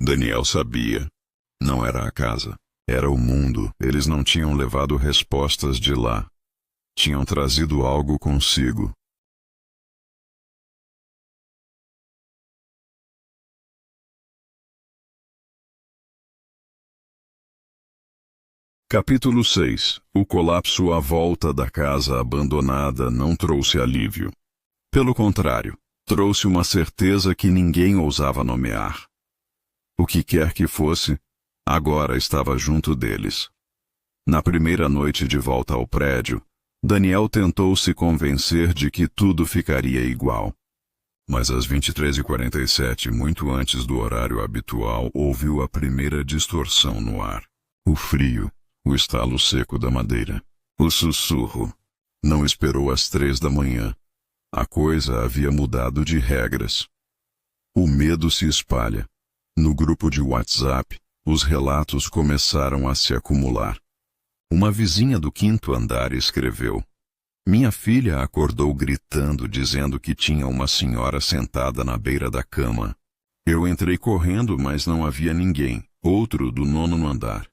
Daniel sabia. Não era a casa. Era o mundo. Eles não tinham levado respostas de lá. Tinham trazido algo consigo. Capítulo 6. O colapso à volta da casa abandonada não trouxe alívio. Pelo contrário, trouxe uma certeza que ninguém ousava nomear. O que quer que fosse, agora estava junto deles. Na primeira noite de volta ao prédio, Daniel tentou se convencer de que tudo ficaria igual. Mas às 23h47, muito antes do horário habitual, ouviu a primeira distorção no ar. O frio. O estalo seco da madeira. O sussurro. Não esperou às 3 da manhã. A coisa havia mudado de regras. O medo se espalha. No grupo de WhatsApp, os relatos começaram a se acumular. Uma vizinha do 5º andar escreveu: Minha filha acordou gritando, dizendo que tinha uma senhora sentada na beira da cama. Eu entrei correndo, mas não havia ninguém. Outro do 9º andar.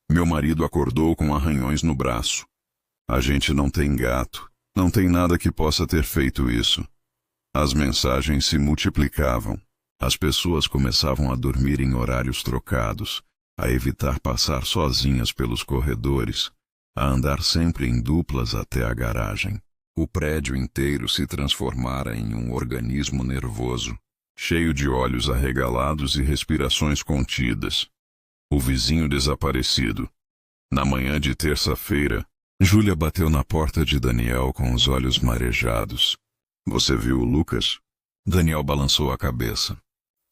Meu marido acordou com arranhões no braço. A gente não tem gato, não tem nada que possa ter feito isso. As mensagens se multiplicavam. As pessoas começavam a dormir em horários trocados, a evitar passar sozinhas pelos corredores, a andar sempre em duplas até a garagem. O prédio inteiro se transformara em um organismo nervoso, cheio de olhos arregalados e respirações contidas. O vizinho desaparecido. Na manhã de terça-feira, Júlia bateu na porta de Daniel com os olhos marejados. Você viu o Lucas? Daniel balançou a cabeça.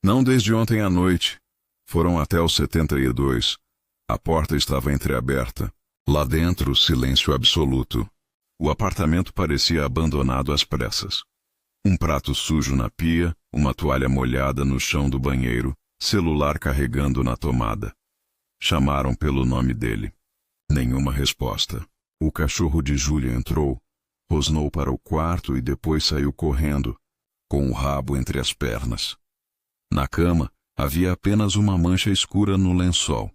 Não desde ontem à noite. Foram até o 72. A porta estava entreaberta. Lá dentro, silêncio absoluto. O apartamento parecia abandonado às pressas. Um prato sujo na pia, uma toalha molhada no chão do banheiro, celular carregando na tomada. Chamaram pelo nome dele. Nenhuma resposta. O cachorro de Júlia entrou, rosnou para o quarto e depois saiu correndo, com o rabo entre as pernas. Na cama, havia apenas uma mancha escura no lençol,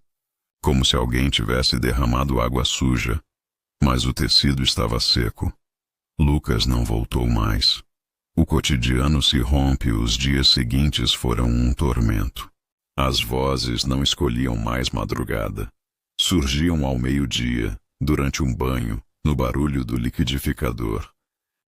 como se alguém tivesse derramado água suja, mas o tecido estava seco. Lucas não voltou mais. O cotidiano se rompe e os dias seguintes foram um tormento. As vozes não escolhiam mais madrugada. Surgiam ao meio-dia, durante um banho, no barulho do liquidificador.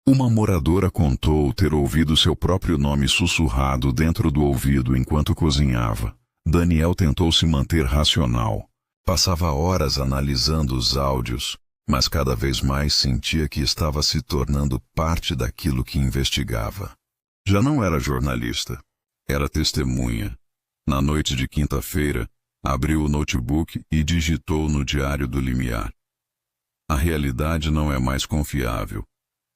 Uma moradora contou ter ouvido seu próprio nome sussurrado dentro do ouvido enquanto cozinhava. Daniel tentou se manter racional. Passava horas analisando os áudios, mas cada vez mais sentia que estava se tornando parte daquilo que investigava. Já não era jornalista. Era testemunha. Na noite de quinta-feira, abriu o notebook e digitou no Diário do Limiar. A realidade não é mais confiável.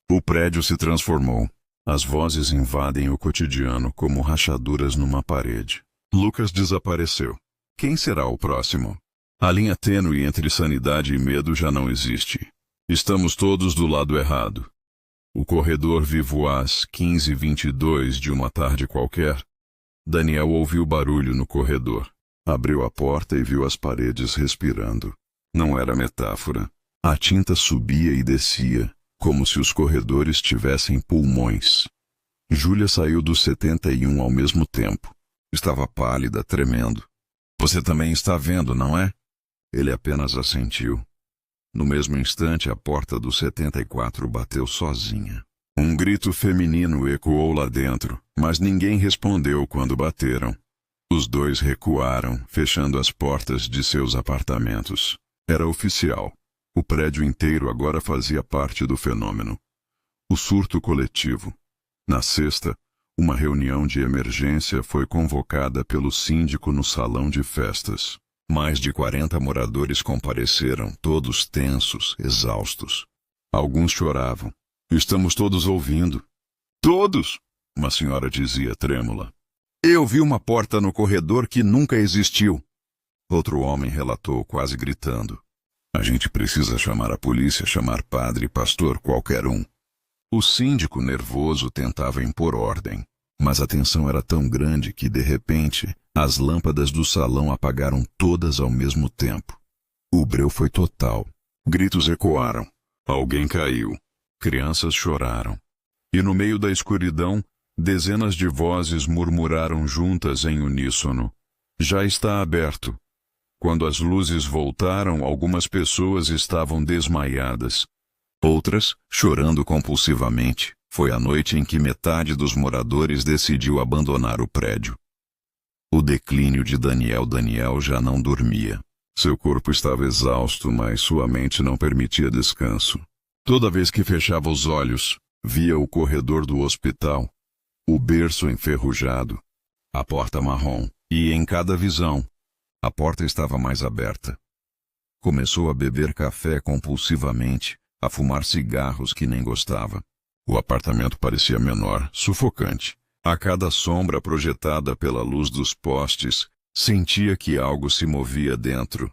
O prédio se transformou. As vozes invadem o cotidiano como rachaduras numa parede. Lucas desapareceu. Quem será o próximo? A linha tênue entre sanidade e medo já não existe. Estamos todos do lado errado. O corredor vivo às 15h22 de uma tarde qualquer. Daniel ouviu barulho no corredor. Abriu a porta e viu as paredes respirando. Não era metáfora. A tinta subia e descia, como se os corredores tivessem pulmões. Júlia saiu dos 71 ao mesmo tempo. Estava pálida, tremendo. Você também está vendo, não é? Ele apenas assentiu. No mesmo instante, a porta do 74 bateu sozinha. Um grito feminino ecoou lá dentro, mas ninguém respondeu quando bateram. Os dois recuaram, fechando as portas de seus apartamentos. Era oficial. O prédio inteiro agora fazia parte do fenômeno. O surto coletivo. Na sexta, uma reunião de emergência foi convocada pelo síndico no salão de festas. Mais de 40 moradores compareceram, todos tensos, exaustos. Alguns choravam. Estamos todos ouvindo. Todos! Uma senhora dizia trêmula. Eu vi uma porta no corredor que nunca existiu. Outro homem relatou, quase gritando. A gente precisa chamar a polícia, chamar padre, pastor, qualquer um. O síndico, nervoso, tentava impor ordem. Mas a tensão era tão grande que, de repente, as lâmpadas do salão apagaram todas ao mesmo tempo. O breu foi total. Gritos ecoaram. Alguém caiu. Crianças choraram. E no meio da escuridão, dezenas de vozes murmuraram juntas em uníssono. Já está aberto. Quando as luzes voltaram, algumas pessoas estavam desmaiadas. Outras, chorando compulsivamente. Foi a noite em que metade dos moradores decidiu abandonar o prédio. O declínio de Daniel já não dormia. Seu corpo estava exausto, mas sua mente não permitia descanso. Toda vez que fechava os olhos, via o corredor do hospital, o berço enferrujado, a porta marrom, e em cada visão, a porta estava mais aberta. Começou a beber café compulsivamente, a fumar cigarros que nem gostava. O apartamento parecia menor, sufocante. A cada sombra projetada pela luz dos postes, sentia que algo se movia dentro.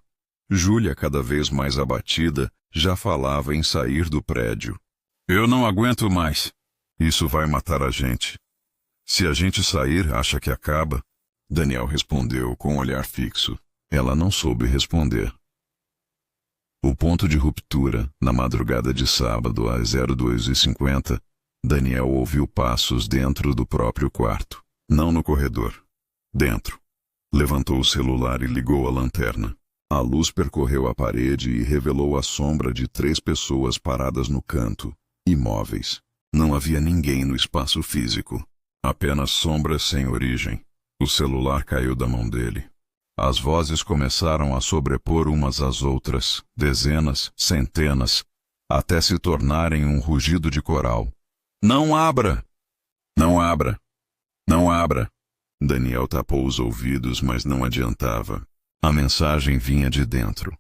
Júlia, cada vez mais abatida, já falava em sair do prédio. Eu não aguento mais. Isso vai matar a gente. Se a gente sair, acha que acaba? Daniel respondeu com um olhar fixo. Ela não soube responder. O ponto de ruptura, na madrugada de sábado às 02h50, Daniel ouviu passos dentro do próprio quarto. Não no corredor. Dentro. Levantou o celular e ligou a lanterna. A luz percorreu a parede e revelou a sombra de 3 pessoas paradas no canto, imóveis. Não havia ninguém no espaço físico. Apenas sombras sem origem. O celular caiu da mão dele. As vozes começaram a sobrepor umas às outras, dezenas, centenas, até se tornarem um rugido de coral. Não abra! Não abra! Não abra! Daniel tapou os ouvidos, mas não adiantava. A mensagem vinha de dentro.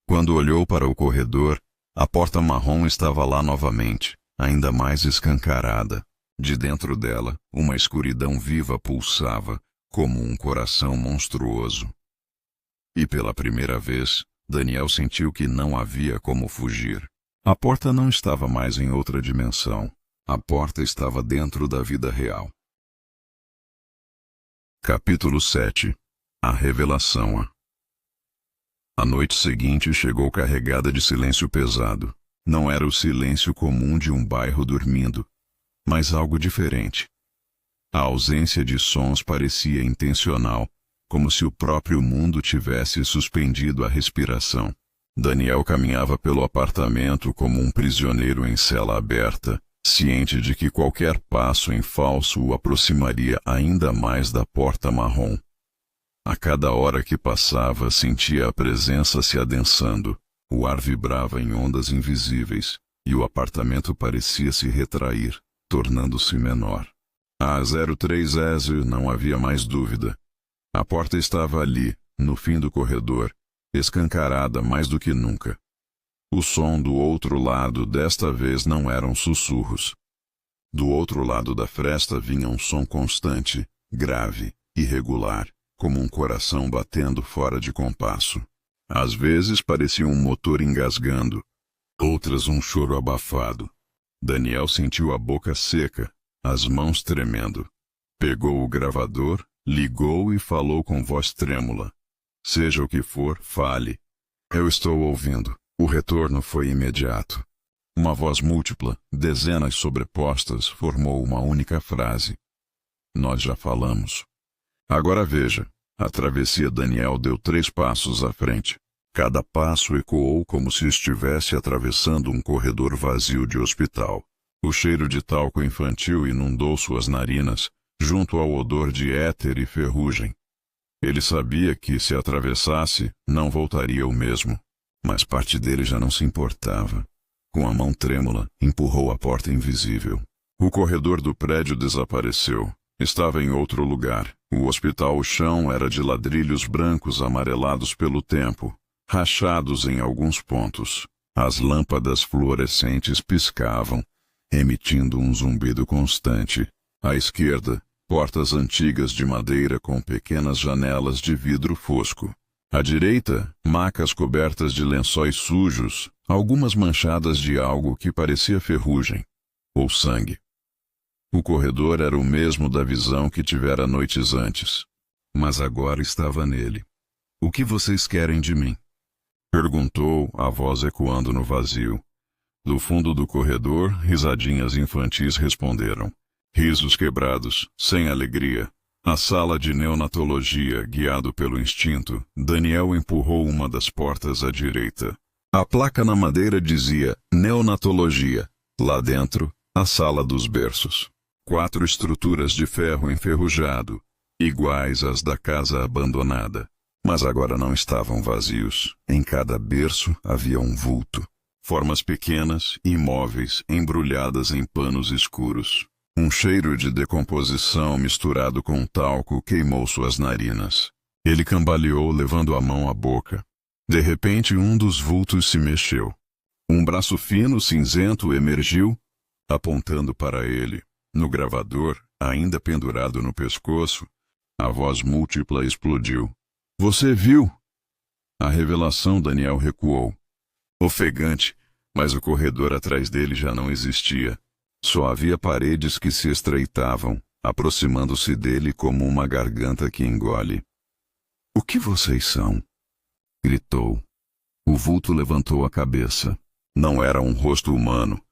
Quando olhou para o corredor, a porta marrom estava lá novamente, ainda mais escancarada. De dentro dela, uma escuridão viva pulsava, como um coração monstruoso. E pela primeira vez, Daniel sentiu que não havia como fugir. A porta não estava mais em outra dimensão. A porta estava dentro da vida real. Capítulo 7. A Revelação. A noite seguinte chegou carregada de silêncio pesado. Não era o silêncio comum de um bairro dormindo, mas algo diferente. A ausência de sons parecia intencional, como se o próprio mundo tivesse suspendido a respiração. Daniel caminhava pelo apartamento como um prisioneiro em cela aberta, ciente de que qualquer passo em falso o aproximaria ainda mais da porta marrom. A cada hora que passava, sentia a presença se adensando. O ar vibrava em ondas invisíveis, e o apartamento parecia se retrair, tornando-se menor. A 03S não havia mais dúvida. A porta estava ali, no fim do corredor, escancarada mais do que nunca. O som do outro lado desta vez não eram sussurros. Do outro lado da fresta vinha um som constante, grave, irregular, como um coração batendo fora de compasso. Às vezes parecia um motor engasgando, outras um choro abafado. Daniel sentiu a boca seca, as mãos tremendo. Pegou o gravador, ligou e falou com voz trêmula. Seja o que for, fale. Eu estou ouvindo. O retorno foi imediato. Uma voz múltipla, dezenas sobrepostas, formou uma única frase. Nós já falamos. Agora veja. A travessia Daniel deu 3 passos à frente. Cada passo ecoou como se estivesse atravessando um corredor vazio de hospital. O cheiro de talco infantil inundou suas narinas, junto ao odor de éter e ferrugem. Ele sabia que, se atravessasse, não voltaria o mesmo. Mas parte dele já não se importava. Com a mão trêmula, empurrou a porta invisível. O corredor do prédio desapareceu. Estava em outro lugar. O hospital, o chão era de ladrilhos brancos amarelados pelo tempo, rachados em alguns pontos. As lâmpadas fluorescentes piscavam, emitindo um zumbido constante. À esquerda, portas antigas de madeira com pequenas janelas de vidro fosco. À direita, macas cobertas de lençóis sujos, algumas manchadas de algo que parecia ferrugem ou sangue. O corredor era o mesmo da visão que tivera noites antes, mas agora estava nele. O que vocês querem de mim? Perguntou, a voz ecoando no vazio. Do fundo do corredor, risadinhas infantis responderam. Risos quebrados, sem alegria. Na sala de neonatologia, guiado pelo instinto, Daniel empurrou uma das portas à direita. A placa na madeira dizia neonatologia. Lá dentro, a sala dos berços. 4 estruturas de ferro enferrujado, iguais às da casa abandonada. Mas agora não estavam vazios. Em cada berço havia um vulto. Formas pequenas, imóveis, embrulhadas em panos escuros. Um cheiro de decomposição misturado com talco queimou suas narinas. Ele cambaleou, levando a mão à boca. De repente, um dos vultos se mexeu. Um braço fino, cinzento, emergiu, apontando para ele. No gravador, ainda pendurado no pescoço, a voz múltipla explodiu. Você viu? A revelação, Daniel recuou. Ofegante, mas o corredor atrás dele já não existia. Só havia paredes que se estreitavam, aproximando-se dele como uma garganta que engole. O que vocês são? Gritou. O vulto levantou a cabeça. Não era um rosto humano,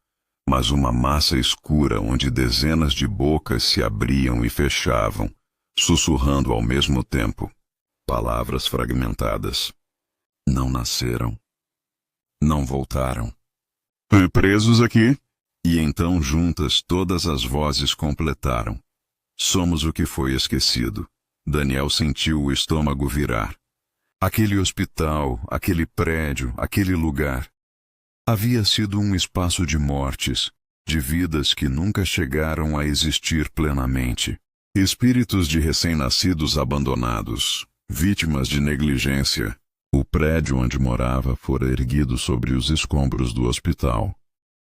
mas uma massa escura onde dezenas de bocas se abriam e fechavam, sussurrando ao mesmo tempo. Palavras fragmentadas. Não nasceram. Não voltaram. Presos aqui? E então juntas todas as vozes completaram. Somos o que foi esquecido. Daniel sentiu o estômago virar. Aquele hospital, aquele prédio, aquele lugar. Havia sido um espaço de mortes, de vidas que nunca chegaram a existir plenamente. Espíritos de recém-nascidos abandonados, vítimas de negligência. O prédio onde morava fora erguido sobre os escombros do hospital.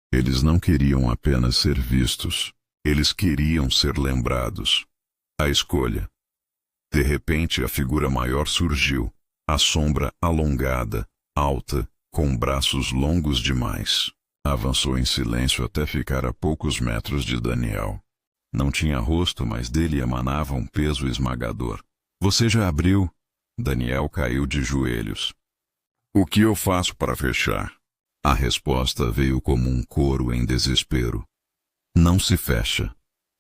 Eles não queriam apenas ser vistos, eles queriam ser lembrados. A escolha. De repente a figura maior surgiu, a sombra alongada, alta, com braços longos demais. Avançou em silêncio até ficar a poucos metros de Daniel. Não tinha rosto, mas dele emanava um peso esmagador. Você já abriu? Daniel caiu de joelhos. O que eu faço para fechar? A resposta veio como um coro em desespero. Não se fecha.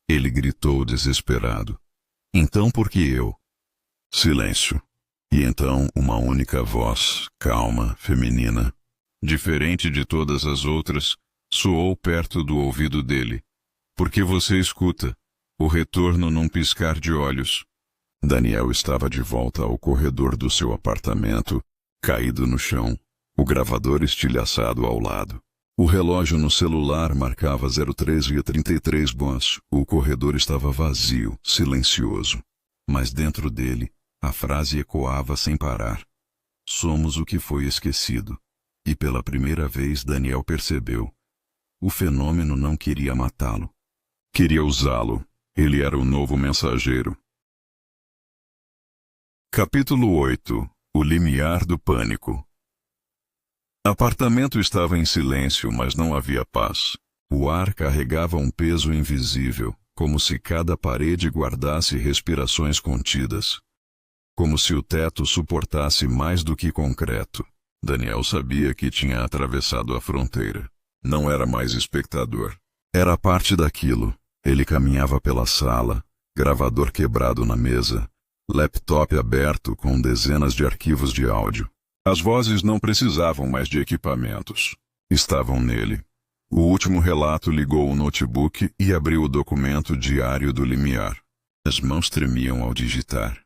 Ele gritou desesperado. Então por que eu? Silêncio. E então uma única voz, calma, feminina, diferente de todas as outras, soou perto do ouvido dele. Porque você escuta. O retorno num piscar de olhos. Daniel estava de volta ao corredor do seu apartamento, caído no chão, o gravador estilhaçado ao lado. O relógio no celular marcava 03h33 bons. O corredor estava vazio, silencioso. Mas dentro dele, a frase ecoava sem parar. Somos o que foi esquecido. E pela primeira vez Daniel percebeu. O fenômeno não queria matá-lo. Queria usá-lo. Ele era o novo mensageiro. Capítulo 8. O limiar do pânico. Apartamento estava em silêncio, mas não havia paz. O ar carregava um peso invisível, como se cada parede guardasse respirações contidas. Como se o teto suportasse mais do que concreto. Daniel sabia que tinha atravessado a fronteira. Não era mais espectador. Era parte daquilo. Ele caminhava pela sala, gravador quebrado na mesa, laptop aberto com dezenas de arquivos de áudio. As vozes não precisavam mais de equipamentos. Estavam nele. O último relato ligou o notebook e abriu o documento diário do limiar. As mãos tremiam ao digitar.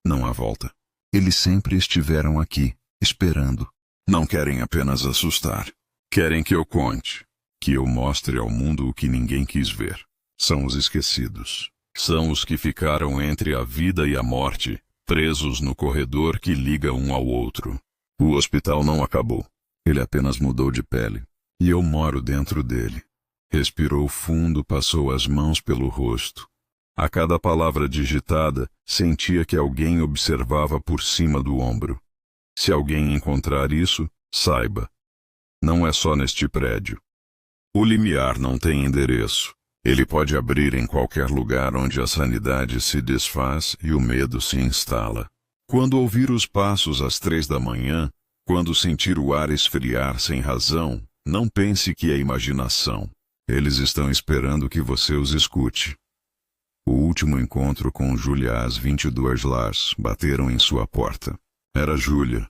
Não há volta. Eles sempre estiveram aqui, esperando. Não querem apenas assustar. Querem que eu conte. Que eu mostre ao mundo o que ninguém quis ver. São os esquecidos. São os que ficaram entre a vida e a morte, presos no corredor que liga um ao outro. O hospital não acabou. Ele apenas mudou de pele. E eu moro dentro dele. Respirou fundo, passou as mãos pelo rosto. A cada palavra digitada, sentia que alguém observava por cima do ombro. Se alguém encontrar isso, saiba. Não é só neste prédio. O limiar não tem endereço. Ele pode abrir em qualquer lugar onde a sanidade se desfaz e o medo se instala. Quando ouvir os passos às 3 da manhã, quando sentir o ar esfriar sem razão, não pense que é imaginação. Eles estão esperando que você os escute. O último encontro com Júlia às 22 Lars bateram em sua porta. Era Júlia.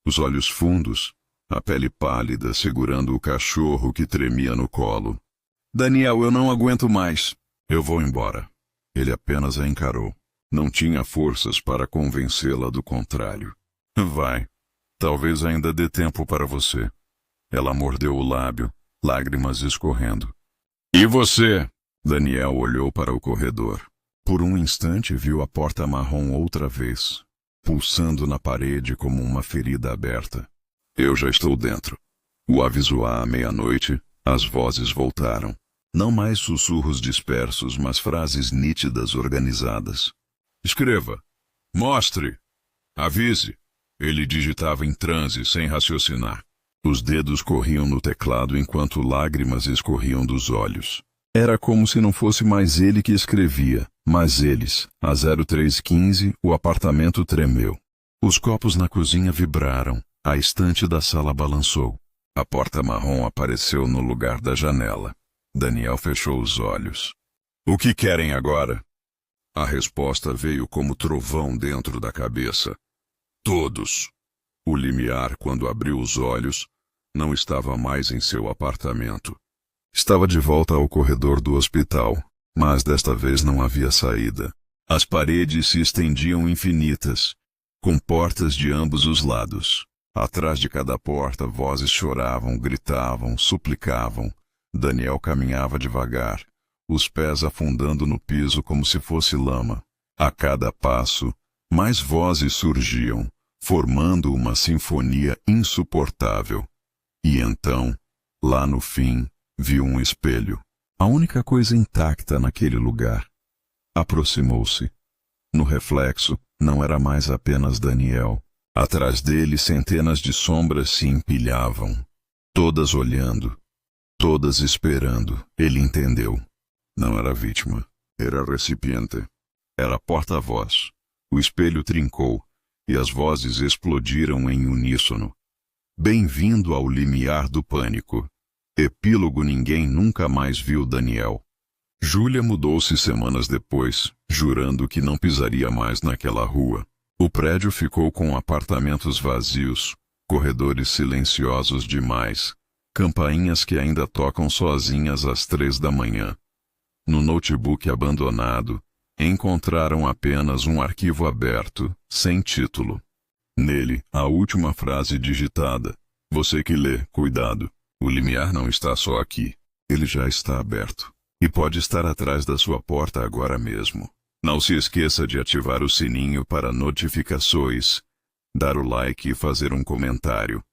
Os olhos fundos, a pele pálida segurando o cachorro que tremia no colo. Daniel, eu não aguento mais. Eu vou embora. Ele apenas a encarou. Não tinha forças para convencê-la do contrário. Vai. Talvez ainda dê tempo para você. Ela mordeu o lábio, lágrimas escorrendo. E você? Daniel olhou para o corredor. Por um instante viu a porta marrom outra vez, pulsando na parede como uma ferida aberta. Eu já estou dentro. O avisou à meia-noite, as vozes voltaram. Não mais sussurros dispersos, mas frases nítidas organizadas. Escreva. Mostre. Avise. Ele digitava em transe, sem raciocinar. Os dedos corriam no teclado enquanto lágrimas escorriam dos olhos. Era como se não fosse mais ele que escrevia, mas eles. A 0315, o apartamento tremeu. Os copos na cozinha vibraram. A estante da sala balançou. A porta marrom apareceu no lugar da janela. Daniel fechou os olhos. O que querem agora? A resposta veio como trovão dentro da cabeça. Todos. O limiar, quando abriu os olhos, não estava mais em seu apartamento. Estava de volta ao corredor do hospital, mas desta vez não havia saída. As paredes se estendiam infinitas, com portas de ambos os lados. Atrás de cada porta, vozes choravam, gritavam, suplicavam. Daniel caminhava devagar, os pés afundando no piso como se fosse lama. A cada passo, mais vozes surgiam, formando uma sinfonia insuportável. E então, lá no fim, viu um espelho. A única coisa intacta naquele lugar. Aproximou-se. No reflexo, não era mais apenas Daniel. Atrás dele, centenas de sombras se empilhavam. Todas olhando. Todas esperando. Ele entendeu. Não era vítima. Era recipiente. Era porta-voz. O espelho trincou, e as vozes explodiram em uníssono. Bem-vindo ao limiar do pânico. Epílogo. Ninguém nunca mais viu Daniel. Júlia mudou-se semanas depois, jurando que não pisaria mais naquela rua. O prédio ficou com apartamentos vazios, corredores silenciosos demais, campainhas que ainda tocam sozinhas às 3 da manhã. No notebook abandonado, encontraram apenas um arquivo aberto, sem título. Nele, a última frase digitada. Você que lê, cuidado. O limiar não está só aqui. Ele já está aberto. E pode estar atrás da sua porta agora mesmo. Não se esqueça de ativar o sininho para notificações, dar o like e fazer um comentário.